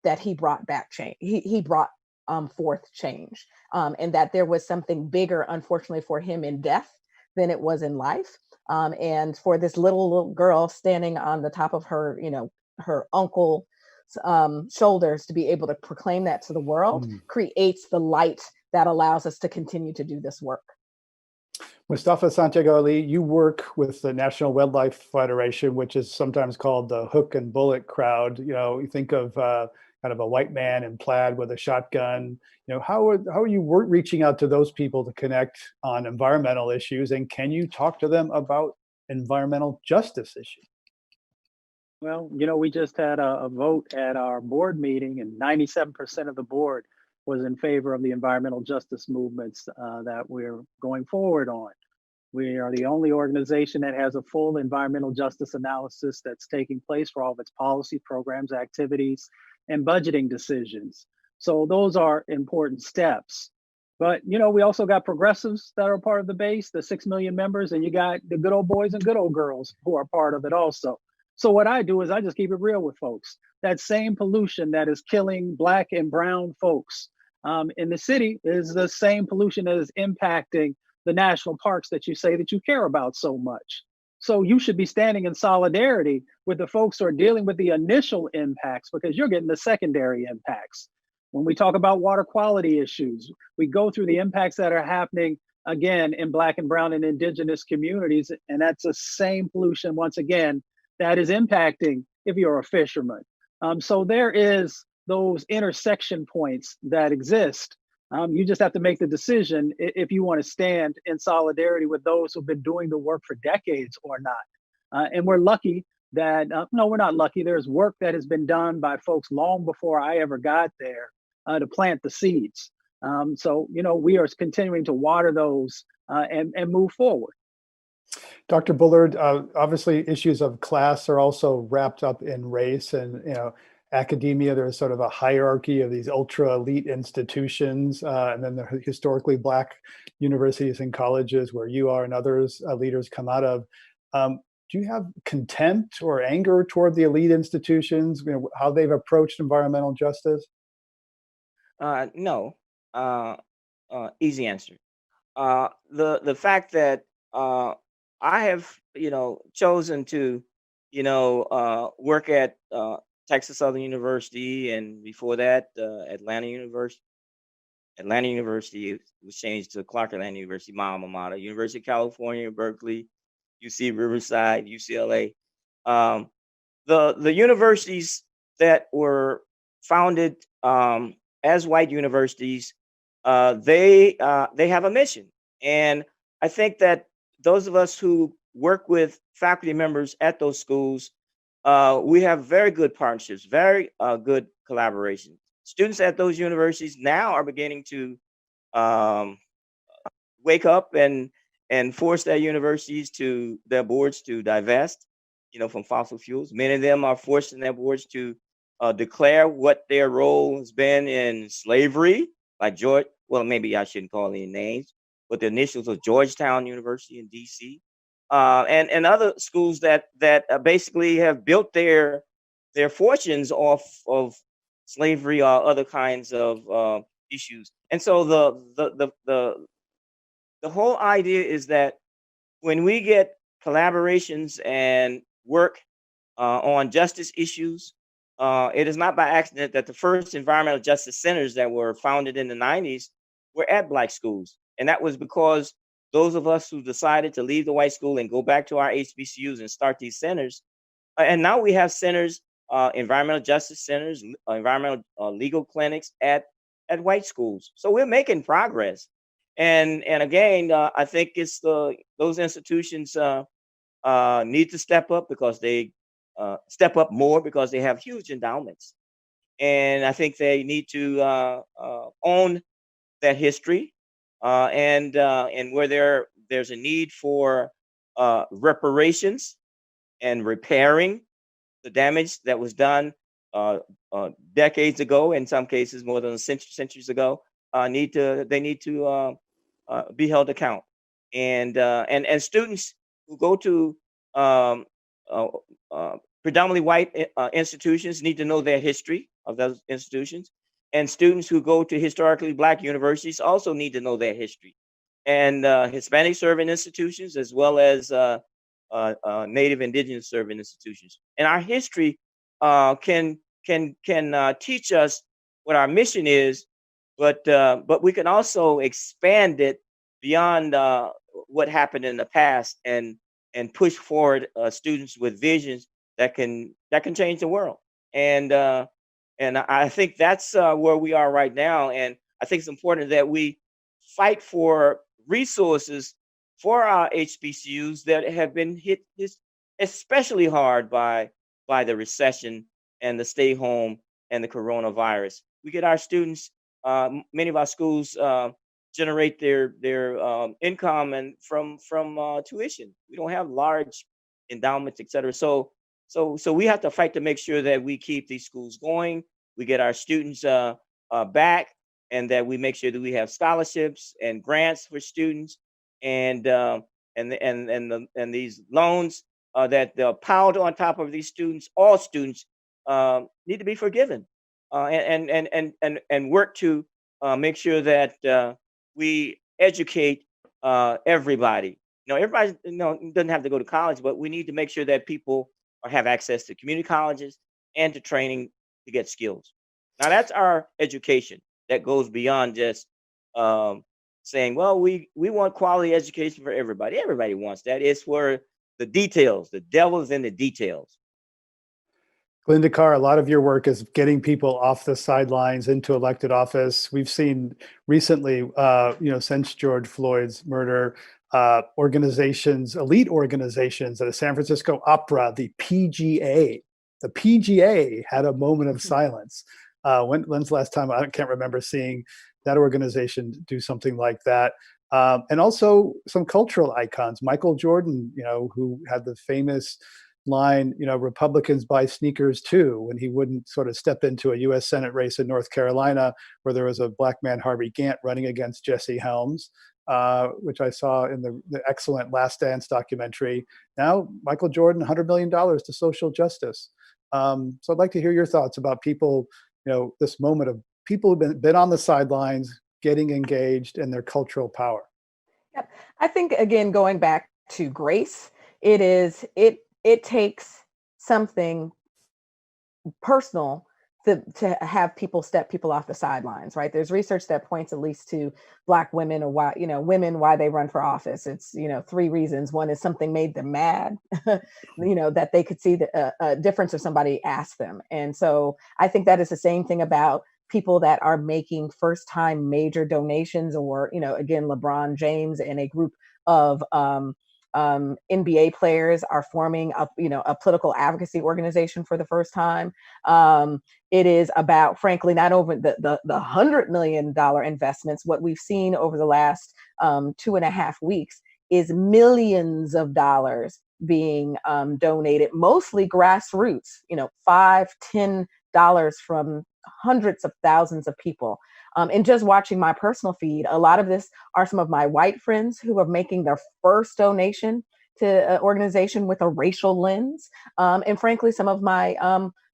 that he brought back change. He brought forth change, and that there was something bigger, unfortunately, for him in death than it was in life. And for this little girl standing on the top of her, her uncle's shoulders to be able to proclaim that to the world creates the light that allows us to continue to do this work. Mustafa Santiago Ali, you work with the National Wildlife Federation, which is sometimes called the hook and bullet crowd. You think of kind of a white man in plaid with a shotgun. How are you reaching out to those people to connect on environmental issues, and can you talk to them about environmental justice issues? Well, we just had a vote at our board meeting, and 97% of the board was in favor of the environmental justice movements that we're going forward on. We are the only organization that has a full environmental justice analysis that's taking place for all of its policy, programs, activities, and budgeting decisions. So those are important steps. But, we also got progressives that are part of the base, the 6 million members, and you got the good old boys and good old girls who are part of it also. So what I do is I just keep it real with folks. That same pollution that is killing Black and brown folks in the city is the same pollution that is impacting the national parks that you say that you care about so much. So you should be standing in solidarity with the folks who are dealing with the initial impacts, because you're getting the secondary impacts. When we talk about water quality issues, we go through the impacts that are happening again in Black and brown and indigenous communities. And that's the same pollution, once again, that is impacting if you're a fisherman. So there is those intersection points that exist. You just have to make the decision if you want to stand in solidarity with those who've been doing the work for decades or not. And we're lucky that, no, we're not lucky. There's work that has been done by folks long before I ever got there to plant the seeds. So, we are continuing to water those and move forward. Dr. Bullard, obviously issues of class are also wrapped up in race, and academia. There's sort of a hierarchy of these ultra elite institutions, and then the historically Black universities and colleges where you are and others leaders come out of. Do you have contempt or anger toward the elite institutions? How they've approached environmental justice? No. Easy answer. The fact that I have, chosen to, work at Texas Southern University, and before that, Atlanta University. Atlanta University was changed to Clark Atlanta University, my alma mater. University of California, Berkeley, UC Riverside, UCLA. The universities that were founded as white universities, they have a mission, and I think that those of us who work with faculty members at those schools, we have very good partnerships, very good collaboration. Students at those universities now are beginning to um, wake up and force their universities to their boards to divest, from fossil fuels. Many of them are forcing their boards to declare what their role has been in slavery, like George. Well, maybe I shouldn't call any names, but the initials of Georgetown University in D.C. And other schools that basically have built their fortunes off of slavery or other kinds of issues. And so the whole idea is that when we get collaborations and work on justice issues, it is not by accident that the first environmental justice centers that were founded in the 90s were at Black schools. And that was because those of us who decided to leave the white school and go back to our HBCUs and start these centers. And now we have centers, environmental justice centers, environmental legal clinics at white schools. So we're making progress. And again, I think it's those institutions need to step up because they step up more because they have huge endowments, and I think they need to own that history, and where there's a need for reparations and repairing the damage that was done decades ago, in some cases more than centuries ago. They need to be held account, and students who go to um, uh, predominantly white institutions need to know their history of those institutions, and students who go to historically Black universities also need to know their history, and Hispanic serving institutions as well as Native Indigenous serving institutions. And our history can teach us what our mission is, but we can also expand it beyond what happened in the past and push forward students with visions that can change the world. And I think that's where we are right now. And I think it's important that we fight for resources for our HBCUs that have been hit especially hard by the recession and the stay home and the coronavirus. We get our students. Many of our schools generate their income and from tuition. We don't have large endowments, et cetera. So we have to fight to make sure that we keep these schools going. We get our students back, and that we make sure that we have scholarships and grants for students, and these loans that are piled on top of these students. All students need to be forgiven, and work to make sure that we educate everybody. Everybody doesn't have to go to college, but we need to make sure that people have access to community colleges and to training to get skills. Now that's our education that goes beyond just saying, well, we want quality education for everybody. Everybody wants that. It's where the details, the devil's in the details. Glinda Carr, a lot of your work is getting people off the sidelines into elected office. We've seen recently, since George Floyd's murder, organizations, elite organizations, the San Francisco Opera, the PGA had a moment of silence. When's the last time? I can't remember seeing that organization do something like that. And also some cultural icons, Michael Jordan, who had the famous line, Republicans buy sneakers too, when he wouldn't sort of step into a U.S. Senate race in North Carolina where there was a Black man, Harvey Gantt, running against Jesse Helms, which I saw in the excellent Last Dance documentary. Now, Michael Jordan, $100 million to social justice. So I'd like to hear your thoughts about people, this moment of people who've been on the sidelines, getting engaged in their cultural power. Yep. I think, again, going back to grace, it takes something personal to have step people off the sidelines, right? There's research that points at least to Black women, or why they run for office. It's 3 reasons. One is something made them mad, that they could see a difference if somebody asked them. And so I think that is the same thing about people that are making first time major donations, or, again, LeBron James and a group of NBA players are forming a political advocacy organization for the first time. It is about, frankly, not over the $100 million investments. What we've seen over the last 2.5 weeks is millions of dollars being donated, mostly grassroots, $5, $10 from hundreds of thousands of people. And just watching my personal feed, a lot of this are some of my white friends who are making their first donation to an organization with a racial lens. And frankly, some of my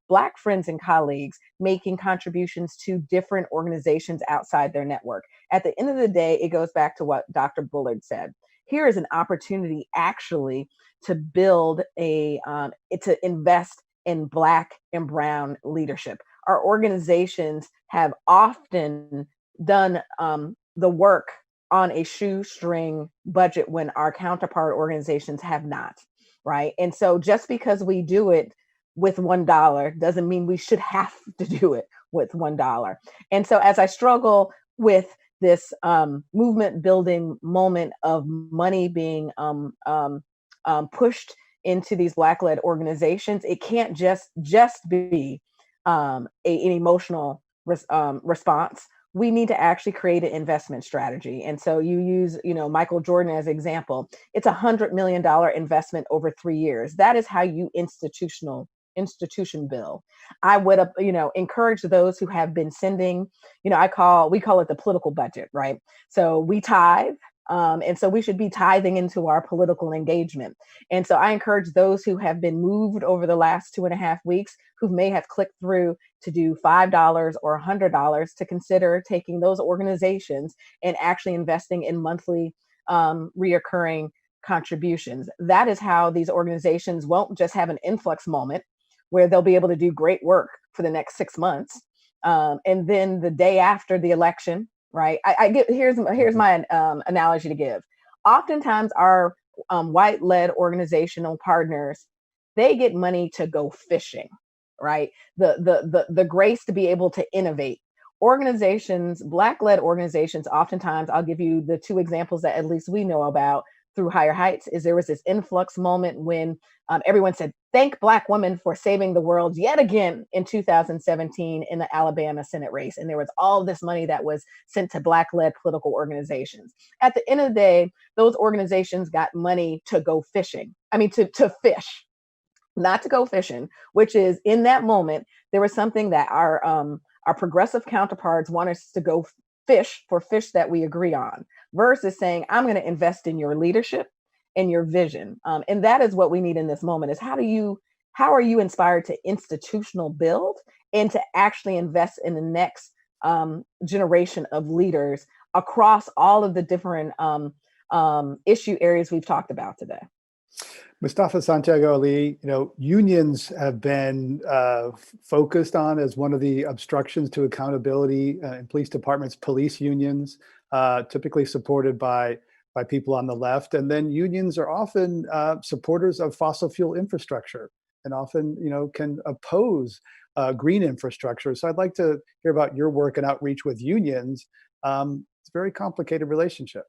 Black friends and colleagues making contributions to different organizations outside their network. At the end of the day, it goes back to what Dr. Bullard said. Here is an opportunity actually to build to invest in Black and Brown leadership. Our organizations have often done the work on a shoestring budget when our counterpart organizations have not, right? And so just because we do it with $1 doesn't mean we should have to do it with $1. And so as I struggle with this movement building moment of money being pushed into these Black-led organizations, it can't just be an emotional response. We need to actually create an investment strategy. And so you use, Michael Jordan as an example. It's $100 million investment over 3 years. That is how you institution build. I would, encourage those who have been sending, we call it the political budget, right? So we tithe. And so we should be tithing into our political engagement. And so I encourage those who have been moved over the last 2.5 weeks, who may have clicked through to do $5 or $100, to consider taking those organizations and actually investing in monthly reoccurring contributions. That is how these organizations won't just have an influx moment where they'll be able to do great work for the next 6 months. And then the day after the election, right? Here's my analogy to give. Oftentimes our white-led organizational partners, they get money to go fishing, right? The grace to be able to innovate. Organizations, Black-led organizations, oftentimes, I'll give you the 2 examples that at least we know about through Higher Heights, is there was this influx moment when everyone said, thank Black women for saving the world yet again in 2017 in the Alabama Senate race. And there was all this money that was sent to Black-led political organizations. At the end of the day, those organizations got money to go fishing. To fish, not to go fishing, which is, in that moment, there was something that our progressive counterparts want us to go fish for fish that we agree on, versus saying, I'm going to invest in your leadership and your vision. And that is what we need in this moment, is how are you inspired to institutional build and to actually invest in the next generation of leaders across all of the different issue areas we've talked about today. Mustafa Santiago Ali, unions have been focused on as one of the obstructions to accountability in police departments, police unions, typically supported by people on the left. And then unions are often supporters of fossil fuel infrastructure, and often, can oppose green infrastructure. So I'd like to hear about your work and outreach with unions. It's a very complicated relationship.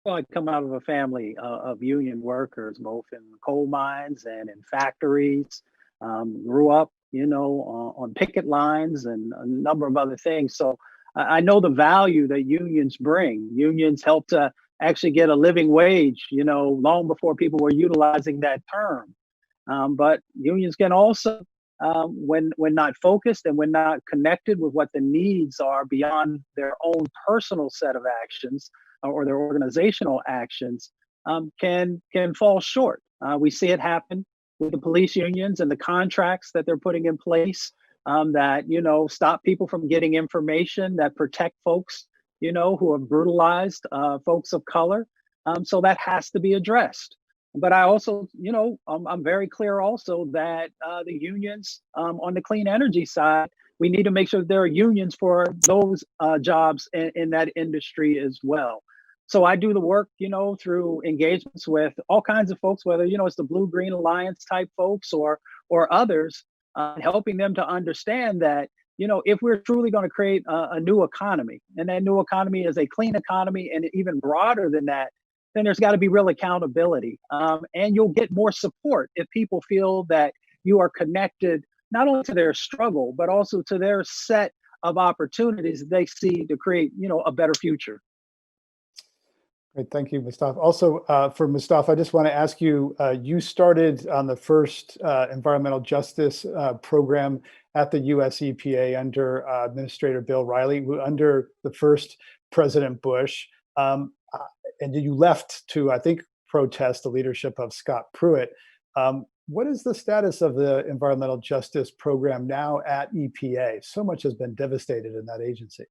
Well, I come out of a family of union workers, both in coal mines and in factories. Grew up, on picket lines and a number of other things. So I know the value that unions bring. Unions help to actually get a living wage, long before people were utilizing that term. But unions can also, when not focused and when not connected with what the needs are beyond their own personal set of actions or their organizational actions, can fall short. We see it happen with the police unions and the contracts that they're putting in place that, stop people from getting information, that protect folks, who are brutalized, folks of color. So that has to be addressed. But I also, I'm very clear also that the unions on the clean energy side, we need to make sure that there are unions for those jobs in that industry as well. So I do the work, through engagements with all kinds of folks, whether, it's the Blue Green Alliance type folks or others, helping them to understand that if we're truly going to create a new economy, and that new economy is a clean economy, and even broader than that, then there's got to be real accountability. And you'll get more support if people feel that you are connected not only to their struggle, but also to their set of opportunities they see to create, a better future. Great, thank you, Mustafa. Also, for Mustafa, I just want to ask you, you started on the first environmental justice program at the US EPA under Administrator Bill Riley, under the first President Bush. And you left to, I think, protest the leadership of Scott Pruitt. What is the status of the environmental justice program now at EPA? So much has been devastated in that agency.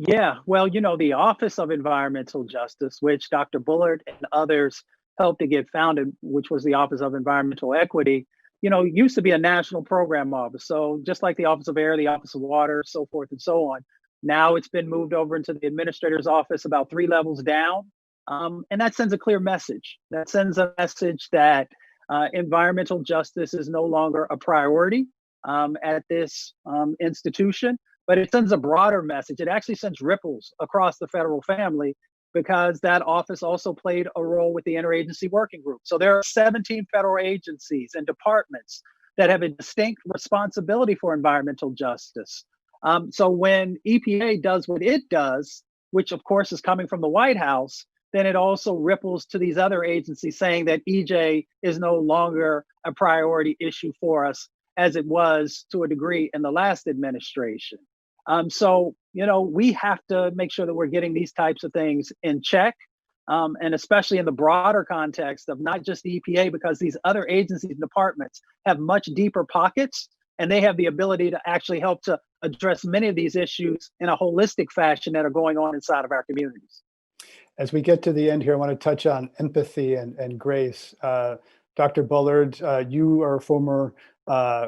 Yeah, well, the Office of Environmental Justice, which Dr. Bullard and others helped to get founded, which was the Office of Environmental Equity, used to be a national program office. So just like the Office of Air, the Office of Water, so forth and so on. Now it's been moved over into the administrator's office about 3 levels down. And that sends a clear message. That sends a message that environmental justice is no longer a priority at this institution. But it sends a broader message. It actually sends ripples across the federal family, because that office also played a role with the interagency working group. So there are 17 federal agencies and departments that have a distinct responsibility for environmental justice. So when EPA does what it does, which of course is coming from the White House, then it also ripples to these other agencies saying that EJ is no longer a priority issue for us, as it was to a degree in the last administration. So, we have to make sure that we're getting these types of things in check, and especially in the broader context of not just the EPA, because these other agencies and departments have much deeper pockets, and they have the ability to actually help to address many of these issues in a holistic fashion that are going on inside of our communities. As we get to the end here, I want to touch on empathy and grace. Dr. Bullard, you are a former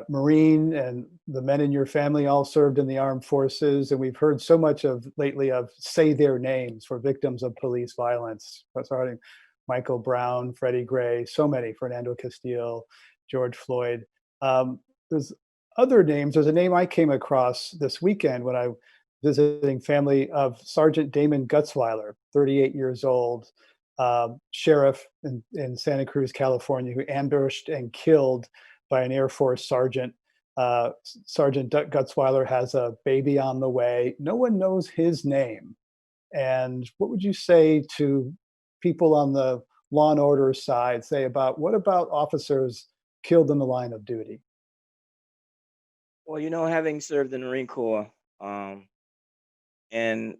Marine, and the men in your family all served in the armed forces. And we've heard so much lately of say their names for victims of police violence. Starting Michael Brown, Freddie Gray, so many, Fernando Castillo, George Floyd. There's other names. There's a name I came across this weekend when I was visiting family of Sergeant Damon Gutzweiler, 38 years old, sheriff in Santa Cruz, California, who ambushed and killed by an Air Force sergeant. Sergeant Gutzweiler has a baby on the way. No one knows his name. And what would you say to people on the law and order side, what about officers killed in the line of duty? Well, having served in the Marine Corps, and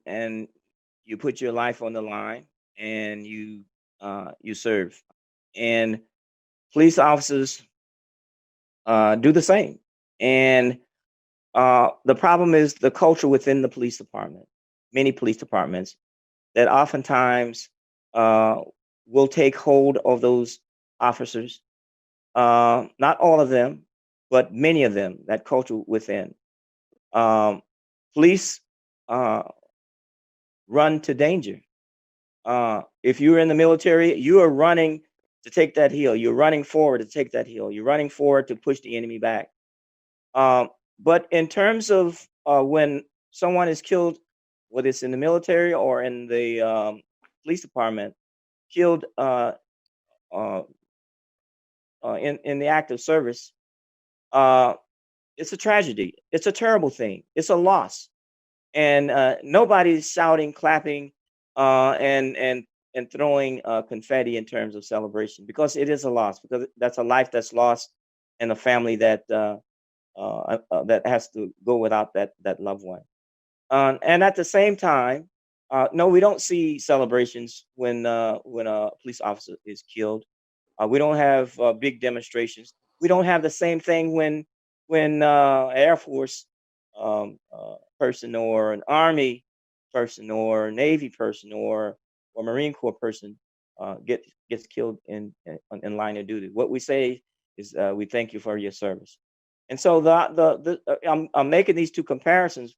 you put your life on the line, and you serve, and police officers do the same. And the problem is the culture within the police department, many police departments, that oftentimes will take hold of those officers. Not all of them, but many of them, that culture within. Police run to danger. If you're in the military, you are running to take that hill. You're running forward to take that hill. You're running forward to push the enemy back. But in terms of when someone is killed, whether it's in the military or in the police department, killed in the active service, it's a tragedy. It's a terrible thing. It's a loss, and nobody's shouting, clapping, and throwing confetti in terms of celebration, because it is a loss. Because that's a life that's lost, and a family that that has to go without that loved one. And at the same time, no, we don't see celebrations when a police officer is killed. We don't have big demonstrations. We don't have the same thing when Air Force person, or an Army person, or a Navy person, or Marine Corps person gets killed in line of duty. What we say is, we thank you for your service. And so I'm making these two comparisons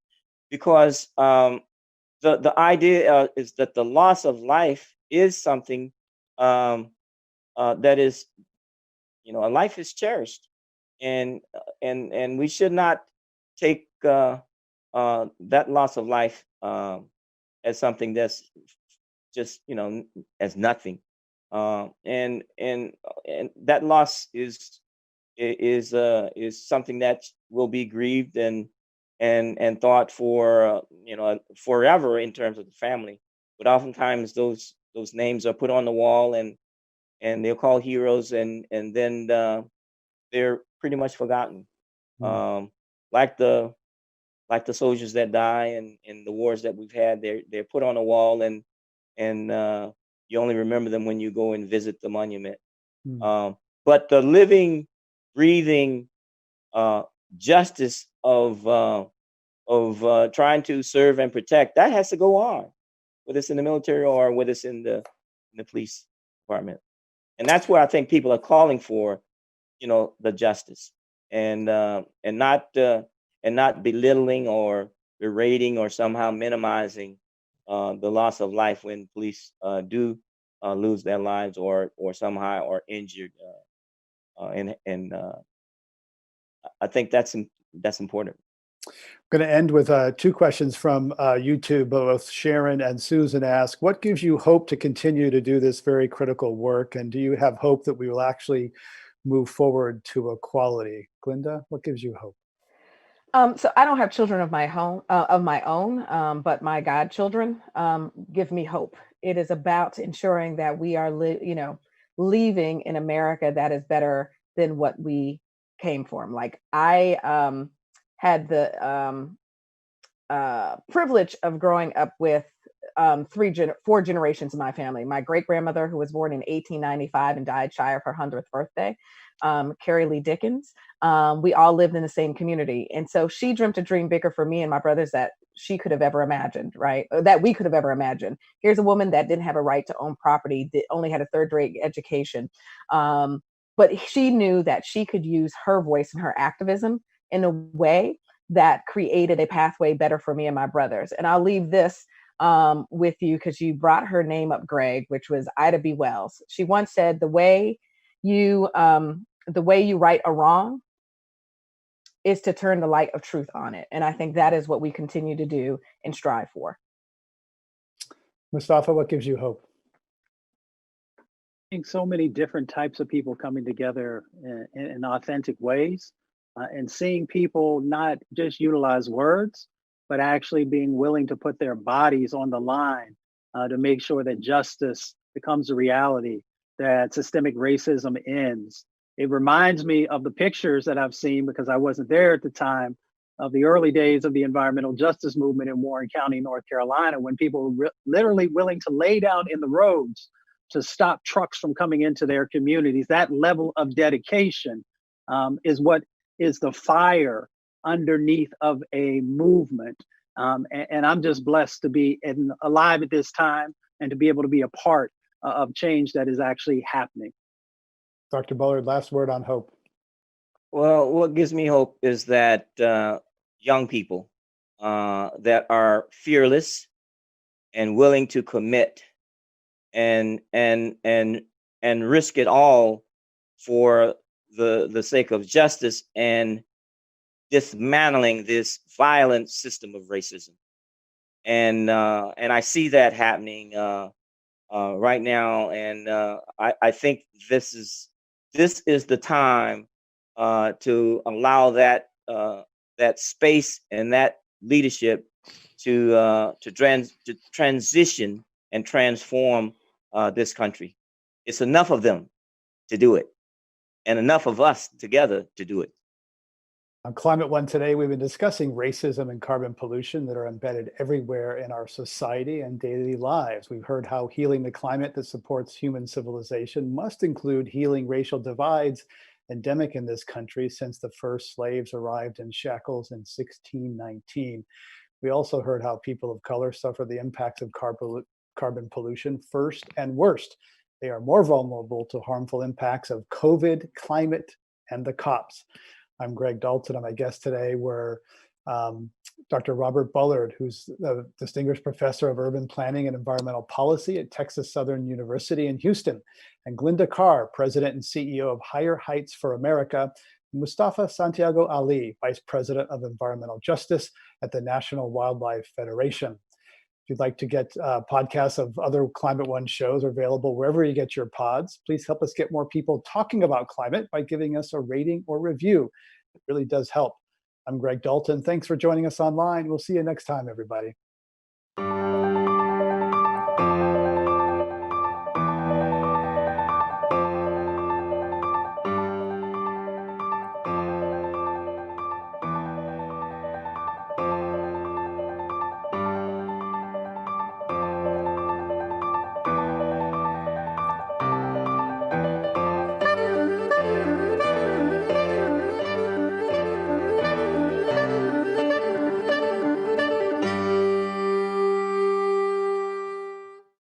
because the idea is that the loss of life is something that is, a life is cherished, and we should not take that loss of life as something that's just as nothing. And that loss is something that will be grieved and thought for forever in terms of the family. But oftentimes those names are put on the wall and they're called heroes, and then they're pretty much forgotten. Mm. Um, like the soldiers that die in the wars that we've had, they're put on a wall, and you only remember them when you go and visit the monument. Mm. But the living, breathing uh, justice of trying to serve and protect, that has to go on, whether it's in the military or whether it's in the police department. And that's where I think people are calling for, the justice, and not belittling or berating or somehow minimizing the loss of life when police do lose their lives or somehow are injured. And I think that's important. I'm going to end with two questions from YouTube. Both Sharon and Susan ask, what gives you hope to continue to do this very critical work? And do you have hope that we will actually move forward to equality? Glinda, what gives you hope? So I don't have children of my own, but my godchildren give me hope. It is about ensuring that we are, leaving in America that is better than what we came from. Like I had the privilege of growing up with four generations of my family. My great grandmother, who was born in 1895 and died shy of her 100th birthday, Carrie Lee Dickens. We all lived in the same community. And so she dreamt a dream bigger for me and my brothers that she could have ever imagined, right? Or that we could have ever imagined. Here's a woman that didn't have a right to own property, that only had a third-rate education. But she knew that she could use her voice and her activism in a way that created a pathway better for me and my brothers. And I'll leave this with you because you brought her name up, Greg, which was Ida B. Wells. She once said, the way you right a wrong is to turn the light of truth on it. And I think that is what we continue to do and strive for. Mustafa, what gives you hope? I think so many different types of people coming together in authentic ways, and seeing people not just utilize words, but actually being willing to put their bodies on the line to make sure that justice becomes a reality, that systemic racism ends. It reminds me of the pictures that I've seen, because I wasn't there at the time, of the early days of the environmental justice movement in Warren County, North Carolina, when people were literally willing to lay down in the roads to stop trucks from coming into their communities. That level of dedication is what is the fire underneath of a movement. And I'm just blessed to be alive at this time and to be able to be a part of change that is actually happening. Dr. Bullard, last word on hope. Well, what gives me hope is that young people that are fearless and willing to commit and risk it all for the sake of justice and dismantling this violent system of racism. And I see that happening right now, and I think this is the time to allow that space and that leadership to transition and transform this country. It's enough of them to do it, and enough of us together to do it. On Climate One today, we've been discussing racism and carbon pollution that are embedded everywhere in our society and daily lives. We've heard how healing the climate that supports human civilization must include healing racial divides endemic in this country since the first slaves arrived in shackles in 1619. We also heard how people of color suffer the impacts of carbon pollution first and worst. They are more vulnerable to harmful impacts of COVID, climate, and the cops. I'm Greg Dalton, and my guests today were Dr. Robert Bullard, who's a distinguished professor of urban planning and environmental policy at Texas Southern University in Houston, and Glinda Carr, president and CEO of Higher Heights for America, Mustafa Santiago Ali, Vice President of Environmental Justice at the National Wildlife Federation. If you'd like to get podcasts of other Climate One shows, are available wherever you get your pods. Please help us get more people talking about climate by giving us a rating or review. It really does help. I'm Greg Dalton. Thanks for joining us online. We'll see you next time, everybody.